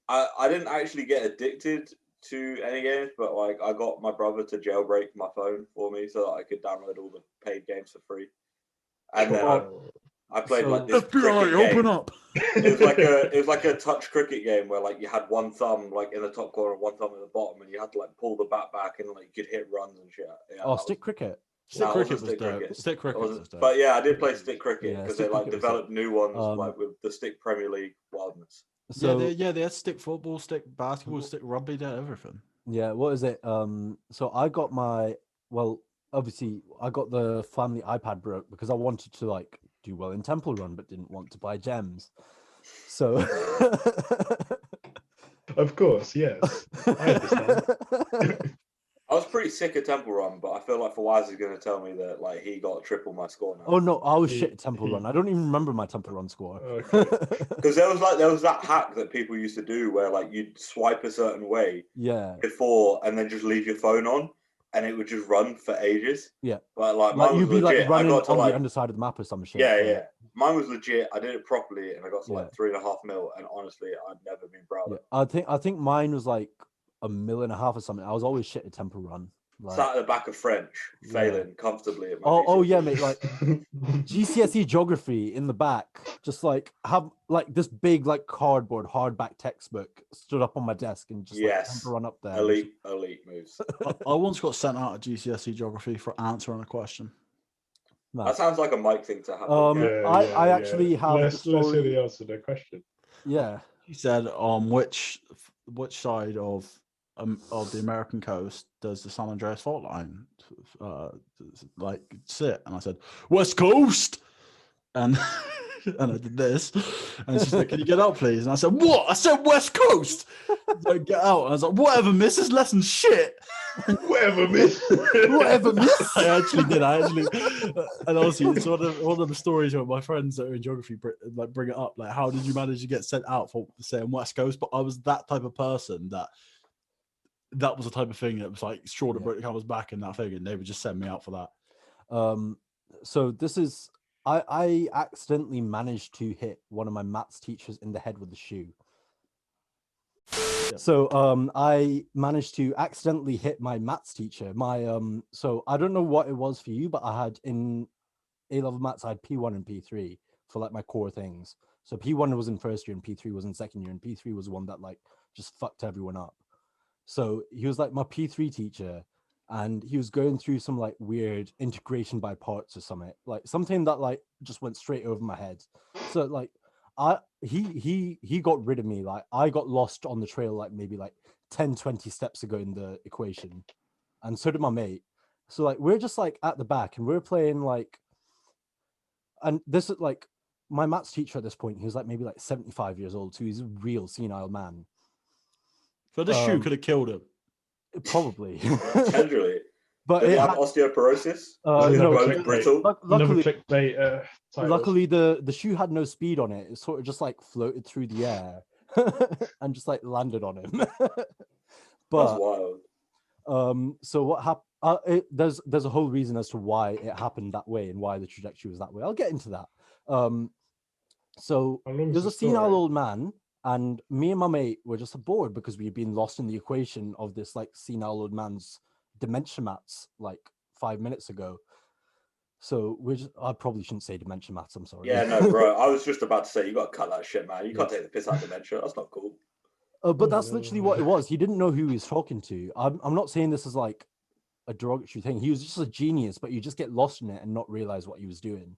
I didn't actually get addicted to any games, but like I got my brother to jailbreak my phone for me so that I could download all the paid games for free. And then I played So- like this FBI, cricket open game. up. It was like a touch cricket game where like you had one thumb like in the top corner and one thumb in the bottom, and you had to like pull the bat back and like you could hit runs and shit. Yeah, Oh, that stick cricket. Stick No, it cricket wasn't was stick dope. cricket. Stick cricket was, was dope. but yeah, I did play stick cricket Yeah, because stick they like cricket was developed new ones Um, like with the stick Premier League wildness. So they had stick football, stick basketball, stick rugby, they had everything. yeah, what is it? So I got obviously I got the family iPad broke because I wanted to like do well in Temple Run, but didn't want to buy gems. So Of course, yes. I understand. I was pretty sick at Temple Run, but I feel like Fawaz is going to tell me that like he got triple my score now. Oh no, I was He- shit at Temple he- Run. I don't even remember my Temple Run score. Okay. Because there was that hack that people used to do where like you'd swipe a certain way Yeah. before and then just leave your phone on, and it would just run for ages. Yeah. But like Like mine you'd was be legit. like running I got to on like the underside of the map or some shit. yeah. Mine was legit. I did it properly, and I got to Yeah. like 3.5 mil. And honestly, I've never been prouder. Yeah. I think mine was like 1.5 million or something. I was always shit at Temple Run. Like, Sat at the back of French, Yeah. failing comfortably at my oh GCSE. yeah, mate. Like GCSE geography in the back, just like have like this big like cardboard hardback textbook stood up on my desk and just Yes. like Temple Run up there. elite moves. I once got sent out of GCSE geography for answering a question. Nice. That sounds like a Mike thing to happen. Yeah, I actually have the Let's hear story- the answer to the question. Yeah. He said, which side of the American coast does the San Andreas fault line like sit? And I said, West Coast. And and I did this, and she's like, "Can you get out, please?" And I said, "What?" I said, "West Coast." So get out. And I was like, "Whatever, miss. This lesson's shit." Whatever, miss. Whatever, miss. I actually did. And honestly, it's one of the stories where my friends that are in geography bring it up. Like, how did you manage to get sent out for saying West Coast? But I was that type of person that was the type of thing that was like straw that broke the camel's back and that thing, and they would just send me out for that. So this is I accidentally managed to hit one of my maths teachers in the head with a shoe. So I managed to accidentally hit my maths teacher. So I don't know what it was for you, but I had in A-level maths, I had P1 and P3 for like my core things. So P1 was in first year and P3 was in second year, and P3 was the one that like just fucked everyone up. So he was like my P3 teacher, and he was going through some like weird integration by parts or something that like just went straight over my head. So like he got rid of me. Like I got lost on the trail like maybe like 10-20 steps ago in the equation, and so did my mate. So like we're just like at the back and we're playing like, and this is like my maths teacher at this point, he was like maybe like 75 years old, so he's a real senile man. So this shoe could have killed him. Probably. Potentially. But Did it he have had, osteoporosis? no, Bones brittle? Another luckily, clickbait titles. luckily the shoe had no speed on it. It sort of just like floated through the air and just like landed on him. That's But wild. so what happened? There's a whole reason as to why it happened that way and why the trajectory was that way. I'll get into that. So there's a senile old man, and me and my mate were just bored because we had been lost in the equation of this like senile old man's dementia maths like 5 minutes ago. So I probably shouldn't say dementia maths, I'm sorry. Yeah, no, bro. I was just about to say, you got to cut that shit, man. You can't take the piss out of dementia. That's not cool. But that's literally what it was. He didn't know who he was talking to. I'm not saying this is like a derogatory thing. He was just a genius, but you just get lost in it and not realize what he was doing.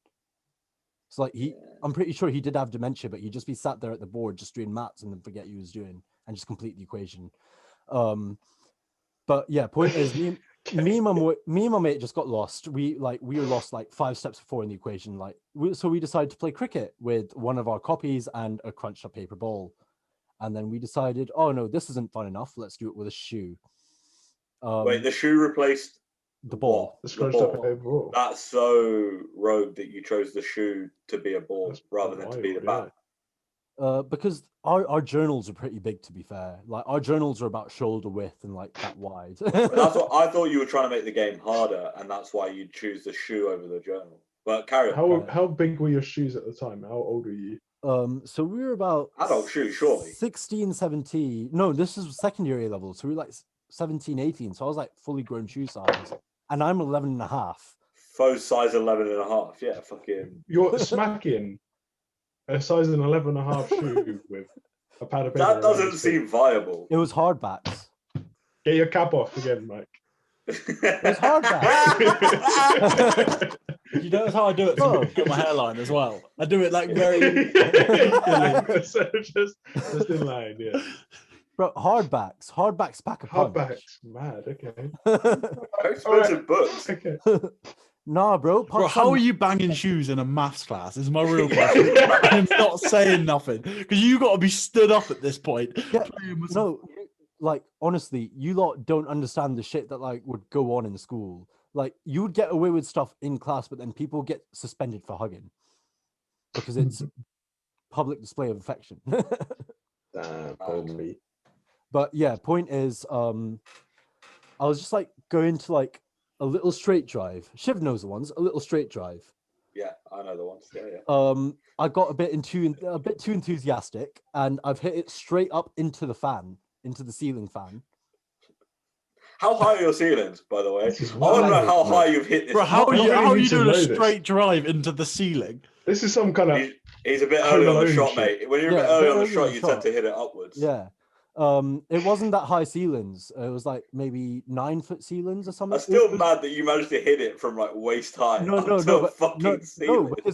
So like I'm pretty sure he did have dementia, but he'd just be sat there at the board just doing maths and then forget he was doing and just complete the equation. But yeah, point is, me and my mate just got lost. We were lost like 5 steps before in the equation. So we decided to play cricket with one of our copies and a crunched up paper ball. And then we decided, oh no, this isn't fun enough. Let's do it with a shoe. Wait, the shoe replaced the ball. The scrunched up paper ball. That's so rogue that you chose the shoe to be a ball rather than to be the bat. Because our journals are pretty big, to be fair. Like our journals are about shoulder width and like that wide. That's what I thought. You were trying to make the game harder, and that's why you'd choose the shoe over the journal. But carry on. How big were your shoes at the time? How old were you? So we were about adult shoes, surely 16, 17. No, this is second year A level, so we were like 17, 18. So I was like fully grown shoe size, and I'm 11 and a half. Faux size 11 and a half. Yeah, fucking. You're smacking a size 11 and a half shoe with a pad of paper. That doesn't seem viable. It was hardbacks. Get your cap off again, Mike. It was hardbacks. You notice how I do it to get my hairline as well. I do it like very so just in line, yeah. Bro, hardbacks pack a punch. Hardbacks, mad. Okay. Expensive books. Okay. Nah, bro. How are you banging shoes in a maths class? Is my real question. I'm not saying nothing because you got to be stood up at this point. Yeah, no, like honestly, you lot don't understand the shit that like would go on in school. Like you would get away with stuff in class, but then people get suspended for hugging because it's public display of affection. Probably. But yeah, point is, I was just like going to like a little straight drive. Shiv knows the ones. A little straight drive. Yeah, I know the ones. Yeah. I got a bit too enthusiastic, and I've hit it straight up into the ceiling fan. How high are your ceilings, by the way? I want to know how high you've hit this. Bro, how are you doing a straight drive into the ceiling? This is some kind of. He's a bit early on the shot, mate. When you're a bit early on the shot, you tend to hit it upwards. Yeah. It wasn't that high ceilings. It was like maybe 9-foot ceilings or something. I'm still mad that you managed to hit it from like waist high. No, because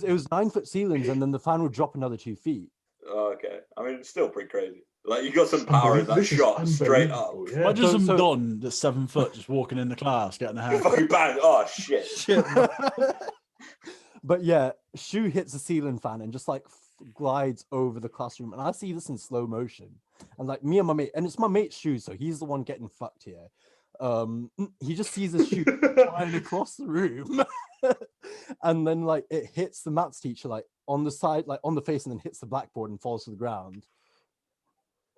it was 9-foot ceilings, and then the fan would drop another 2 feet. Oh, okay, I mean, it's still pretty crazy. Like you got some power in that shot straight up. Yeah. Imagine some Don that's 7 foot just walking in the class getting a haircut. Fucking bang! Oh shit! But yeah, shoe hits the ceiling fan and just like glides over the classroom, and I see this in slow motion. And like me and my mate, and it's my mate's shoe, so he's the one getting fucked here. He just sees his shoe flying across the room, and then like it hits the maths teacher like on the side, like on the face, and then hits the blackboard and falls to the ground.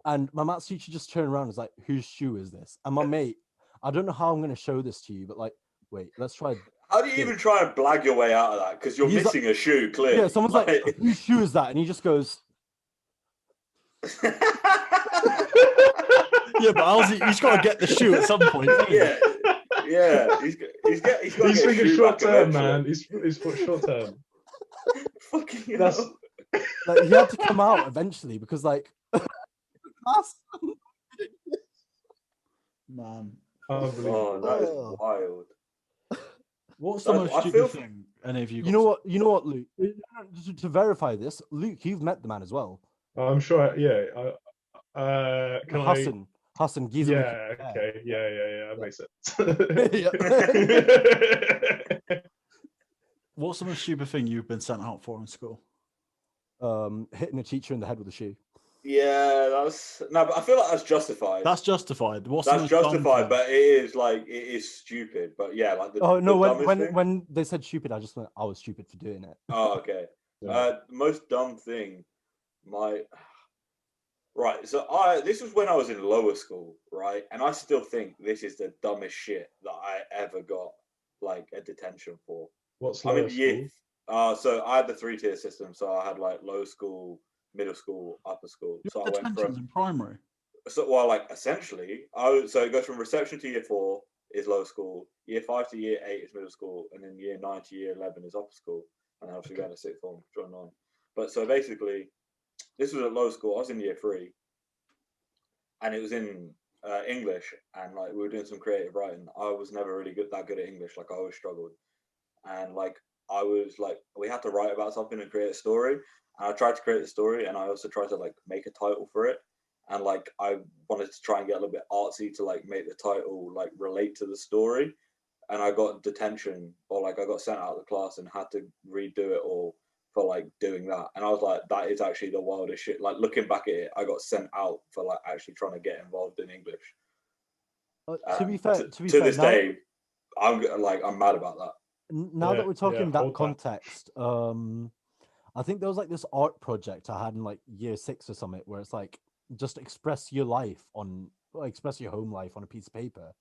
And my maths teacher just turned around and was like, "Whose shoe is this?" And my mate, I don't know how I'm going to show this to you, but like, wait, let's try How do you even try and blag your way out of that? Because you're He's missing a shoe, clearly. Yeah, someone's like, whose shoe is that? And he just goes, Yeah, but he's got to get the shoe at some point. yeah. He's got to get He's his thinking shoe short back term, eventually. man. He's for short term. Fucking That's hell. like, he had to come out eventually because, like, Man, unbelievable. Oh, that is Oh. wild. what's the most I stupid feel- thing any of you? you know what, Luke? To verify this, Luke, you've met the man as well. I'm sure. Yeah. Can Hassan, Giza. Yeah. Okay. Yeah. That makes sense. What's the most stupid thing you've been sent out for in school? Hitting a teacher in the head with a shoe. Yeah, but I feel like that's justified. That's justified. What's the That's most dumb justified, thing? but it is stupid. But yeah, like the Oh no, the dumbest thing. when they said stupid, I just went, I was stupid for doing it. Oh, okay. Yeah. The most dumb thing, right. So this was when I was in lower school, right? And I still think this is the dumbest shit that I ever got like a detention for. What's I lower mean, school? so I had the 3-tier system. So I had like low school, middle school, upper school. You So had I went detentions from in primary. so like essentially, so it goes from reception to year 4 is low school, year 5 to year 8 is middle school, and then year 9 to year 11 is upper school, and obviously we had a sixth form join on. But so basically, this was at low school. I was in year 3, and it was in English, and like we were doing some creative writing. I was never really that good at English. Like I always struggled, and like I was like we had to write about something and create a story. And I tried to create the story, and I also tried to like make a title for it. And like I wanted to try and get a little bit artsy to like make the title like relate to the story, and I got detention or like I got sent out of the class and had to redo it all for like doing that. And I was like, that is actually the wildest shit. Like looking back at it, I got sent out for like actually trying to get involved in English. To be fair, to this day, I'm mad about that. Now that we're talking that hold that. context, I think there was like this art project I had in like year 6 or something where it's like just express your home life on a piece of paper.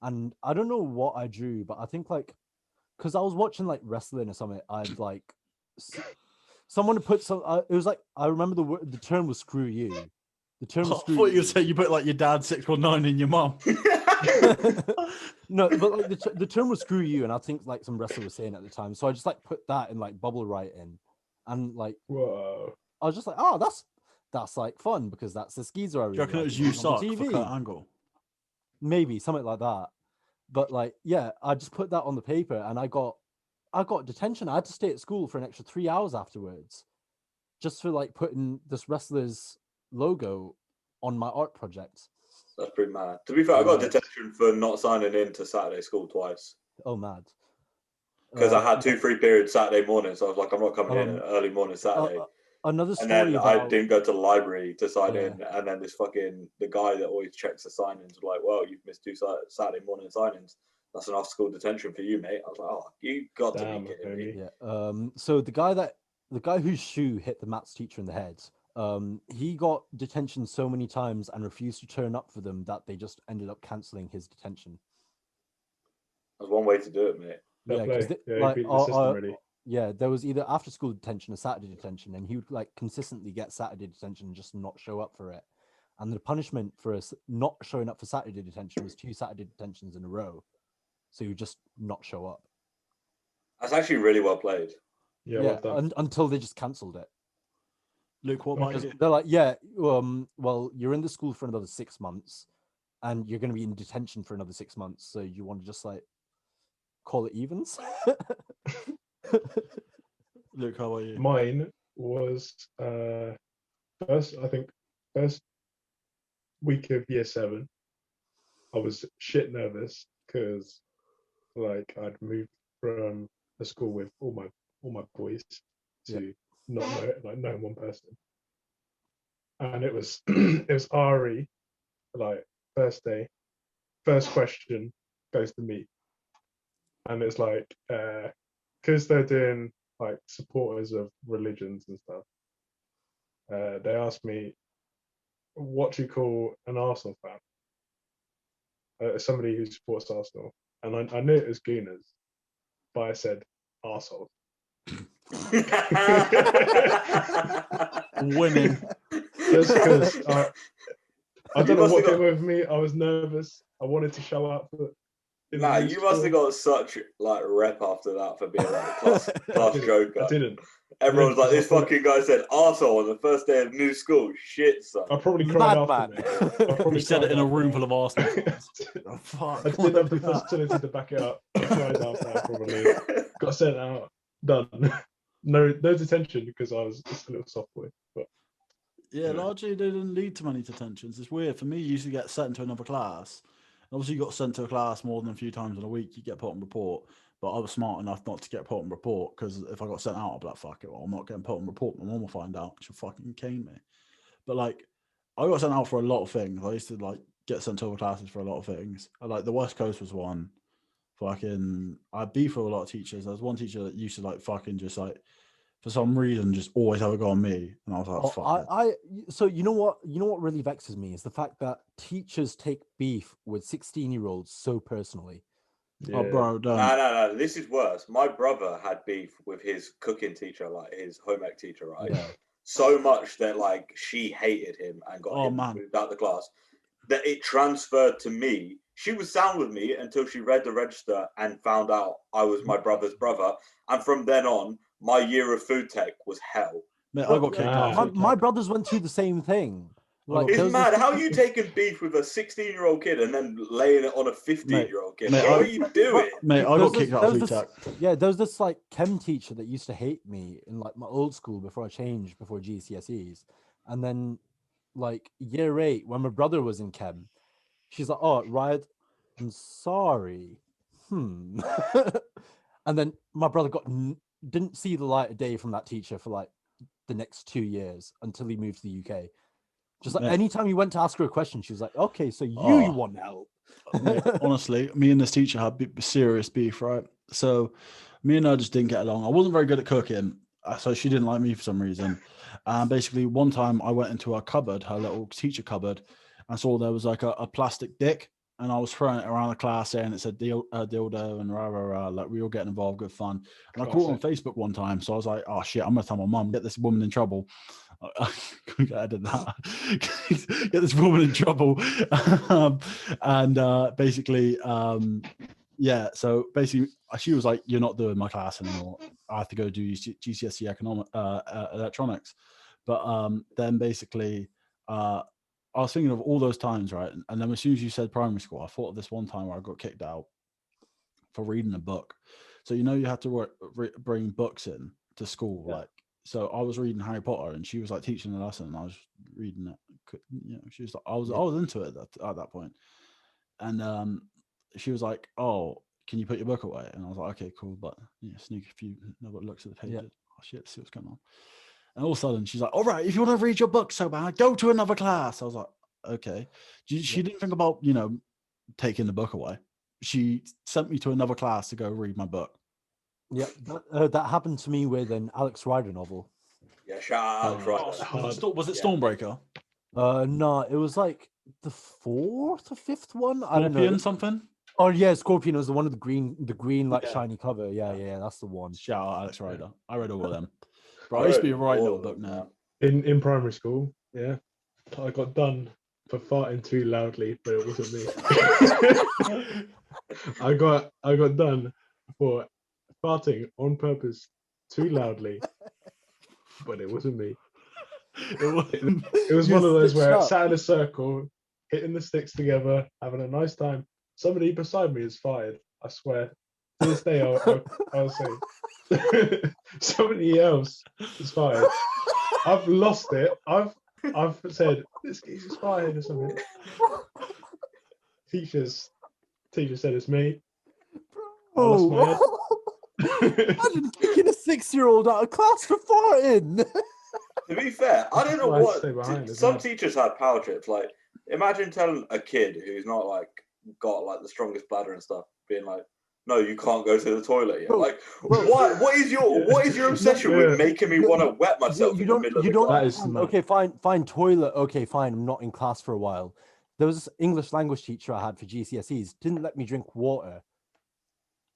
And I don't know what I drew, but I think like because I was watching like wrestling or something, I'd like someone put some. It was like I remember the term was "screw you." The term was I "screw thought you." you said you put like your dad 619 in your mum. No, but like the term was "screw you," and I think like some wrestler was saying at the time. So I just like put that in like bubble writing, and like Whoa. I was just like, oh, that's like fun because that's the skeezer I really Do you reckon it like was and you it's on suck the for TV. Kurt Angle? Maybe something like that. But like, yeah, I just put that on the paper, and I got detention. I had to stay at school for an extra 3 hours afterwards, just for like putting this wrestler's logo on my art project. That's pretty mad. To be fair, I got detention for not signing in to Saturday school twice. Oh, mad. Because I had 2 free periods Saturday morning, so I was like, I'm not coming in early morning Saturday. Another story and then about... I didn't go to the library to sign in, and then the guy that always checks the sign-ins was like, well, you've missed 2 Saturday morning sign-ins. That's an off-school detention for you, mate. I was like, oh, you got to be kidding me. Yeah. So the guy whose shoe hit the maths teacher in the head, he got detention so many times and refused to turn up for them that they just ended up cancelling his detention. That's one way to do it, mate. Yeah, there was either after school detention or Saturday detention, and he would like consistently get Saturday detention and just not show up for it. And the punishment for us not showing up for Saturday detention was 2 Saturday detentions in a row. So you just not show up. That's actually really well played. Yeah, well done. Until they just cancelled it. Luke, what about you? They're like, well, you're in the school for another 6 months, and you're going to be in detention for another 6 months. So you want to just like call it evens? Luke, how about you? Mine was first week of year 7. I was shit nervous because like I'd moved from a school with all my boys to not knowing one person, and it was it was RE, like first day, first question goes to me, and it's like because they're doing like supporters of religions and stuff, they asked me, what do you call an Arsenal fan? Somebody who supports Arsenal, and I knew it was Gooners, but I said arsehole. Winning. Just because I don't know what came got... over me. I was nervous. I wanted to show up. Nah, you must have got such like rep after that for being like class joker. I didn't. Everyone's like, this fucking guy said arsehole on the first day of new school. Shit, son. I probably cried after Madman. it. I probably You said it in a cried room after full of Arsenal fans. Oh, fuck. I didn't have the facility to back it up. I cried after that probably. Got sent out. Done. No detention because I was just a little soft boy. But Yeah, largely they didn't lead to many detentions. It's weird. For me, you used to get sent to another class. Obviously, you got sent to a class more than a few times in a week, you get put on report. But I was smart enough not to get put on report because if I got sent out, I'd be like, fuck it, well, I'm not getting put on report. My mum will find out. She'll fucking cane me. But like, I got sent out for a lot of things. I used to like get sent to other classes for a lot of things. Like the West Coast was one. Fucking, I beef with a lot of teachers. There was one teacher that used to like fucking just like, for some reason, just always have a go on me. And I was like, fuck. So you know what really vexes me is the fact that teachers take beef with 16-year-olds so personally. yeah. Oh, bro, don't. No. This is worse. My brother had beef with his cooking teacher, like his home ec teacher, right? Yeah. So much that like she hated him and got him moved out the class. That it transferred to me. She was sound with me until she read the register and found out I was my brother's brother. And from then on, my year of food tech was hell. Mate, I got kicked out. My brothers went through the same thing. Like, it's mad. How are you taking beef with a 16-year-old kid and then laying it on a 15-year-old kid? What are you doing? Mate, I got kicked out of food tech. Yeah, there was this like chem teacher that used to hate me in like my old school before I changed, before GCSEs. And then like year 8, when my brother was in chem, she's like, oh, Riot, I'm sorry. And then my brother didn't see the light of day from that teacher for like the next 2 years until he moved to the UK. Just like anytime you went to ask her a question, she was like, okay, so you want help. Mate, honestly, me and this teacher had serious beef, right? So me and her just didn't get along. I wasn't very good at cooking, so she didn't like me for some reason. And basically one time I went into her cupboard, her little teacher cupboard, and saw there was like a plastic dick, and I was throwing it around the class saying it said dildo and rah, rah, rah, like we were getting involved, good fun. And I caught it on Facebook one time, so I was like, oh shit, I'm gonna tell my mum, get this woman in trouble. I did that. Get this woman in trouble. Basically, yeah, so basically she was like, you're not doing my class anymore. I have to go do GCSE electronics. But then basically I was thinking of all those times, right? And then as soon as you said primary school, I thought of this one time where I got kicked out for reading a book. So you had to bring books in to school, like. So I was reading Harry Potter, and she was like teaching a lesson, and I was reading it. She was like, I was into it at that point, and she was like, "Oh, can you put your book away?" And I was like, "Okay, cool," but sneak a few looks at the pages. Oh shit, see what's going on. And all of a sudden, she's like, "All right, if you want to read your book so bad, go to another class." I was like, "Okay." She didn't think about taking the book away. She sent me to another class to go read my book. Yeah, that happened to me with an Alex Rider novel. Yeah, shout out Alex Rider. Was it Stormbreaker? No, it was like the 4th or 5th one. I don't know. Scorpion something? Oh yeah, Scorpion was the one with the green like shiny cover. Yeah, that's the one. Shout out Alex Rider. I read all of them. Bro, I used to be a right little book now. In primary school, yeah, I got done for farting too loudly, but it wasn't me. I got done for farting on purpose too loudly, but it wasn't me. It was one of those where I sat in a circle, hitting the sticks together, having a nice time. Somebody beside me is fired. I swear. To this day, I'll say somebody else is fired. I've lost it. I've said this is fired or something. Teacher said it's me. I lost my head. Imagine kicking a 6-year-old out of class for farting. To be fair, I don't know what some teachers have power trips. Like, imagine telling a kid who's not like got like the strongest bladder and stuff, being like, "No, you can't go to the toilet yet." Like, what is your obsession with making me want to wet myself in the middle of the class? Okay, fine, toilet. Okay, fine. I'm not in class for a while. There was this English language teacher I had for GCSEs. Didn't let me drink water.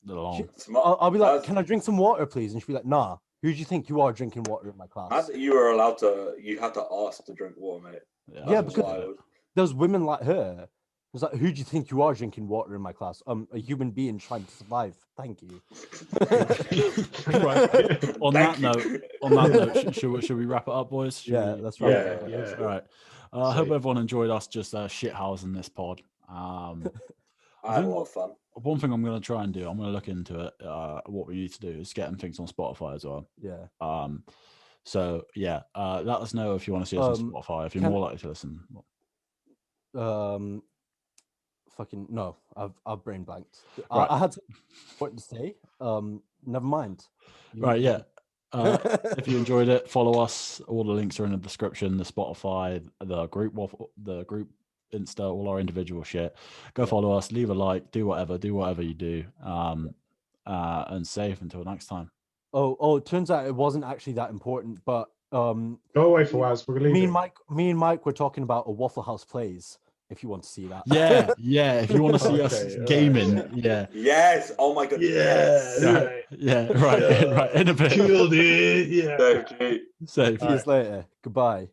long. I'll be like, can I drink some water, please? And she'll be like, nah. Who do you think you are drinking water in my class? You were allowed to. You had to ask to drink water, mate. Yeah, because there's women like her. It's like, who do you think you are drinking water in my class? A human being trying to survive. Thank you. Right. On that note, should we wrap it up, boys? Let's wrap it up. Yeah. All right. I hope everyone enjoyed us just shithousing this pod. I had a lot of fun. One thing I'm going to try and do, I'm going to look into it. What we need to do is getting things on Spotify as well. Yeah. So yeah, let us know if you want to see us on Spotify. If you're more likely to listen. Fucking no, I've brain blanked. Right. I had something to say. Never mind. Right. Yeah. If you enjoyed it, follow us. All the links are in the description. The Spotify, the group Insta, all our individual shit. Go follow us, leave a like, do whatever you do, and safe until next time. Oh, it turns out it wasn't actually that important, but go away for a while. Me and Mike were talking about a Wafflehouse plays. If you want to see that, yeah. If you want to see us gaming, right. Yes. Oh my god. Yes. Right. In a bit. Cool, dude. Yeah. Safe. See you later. Goodbye.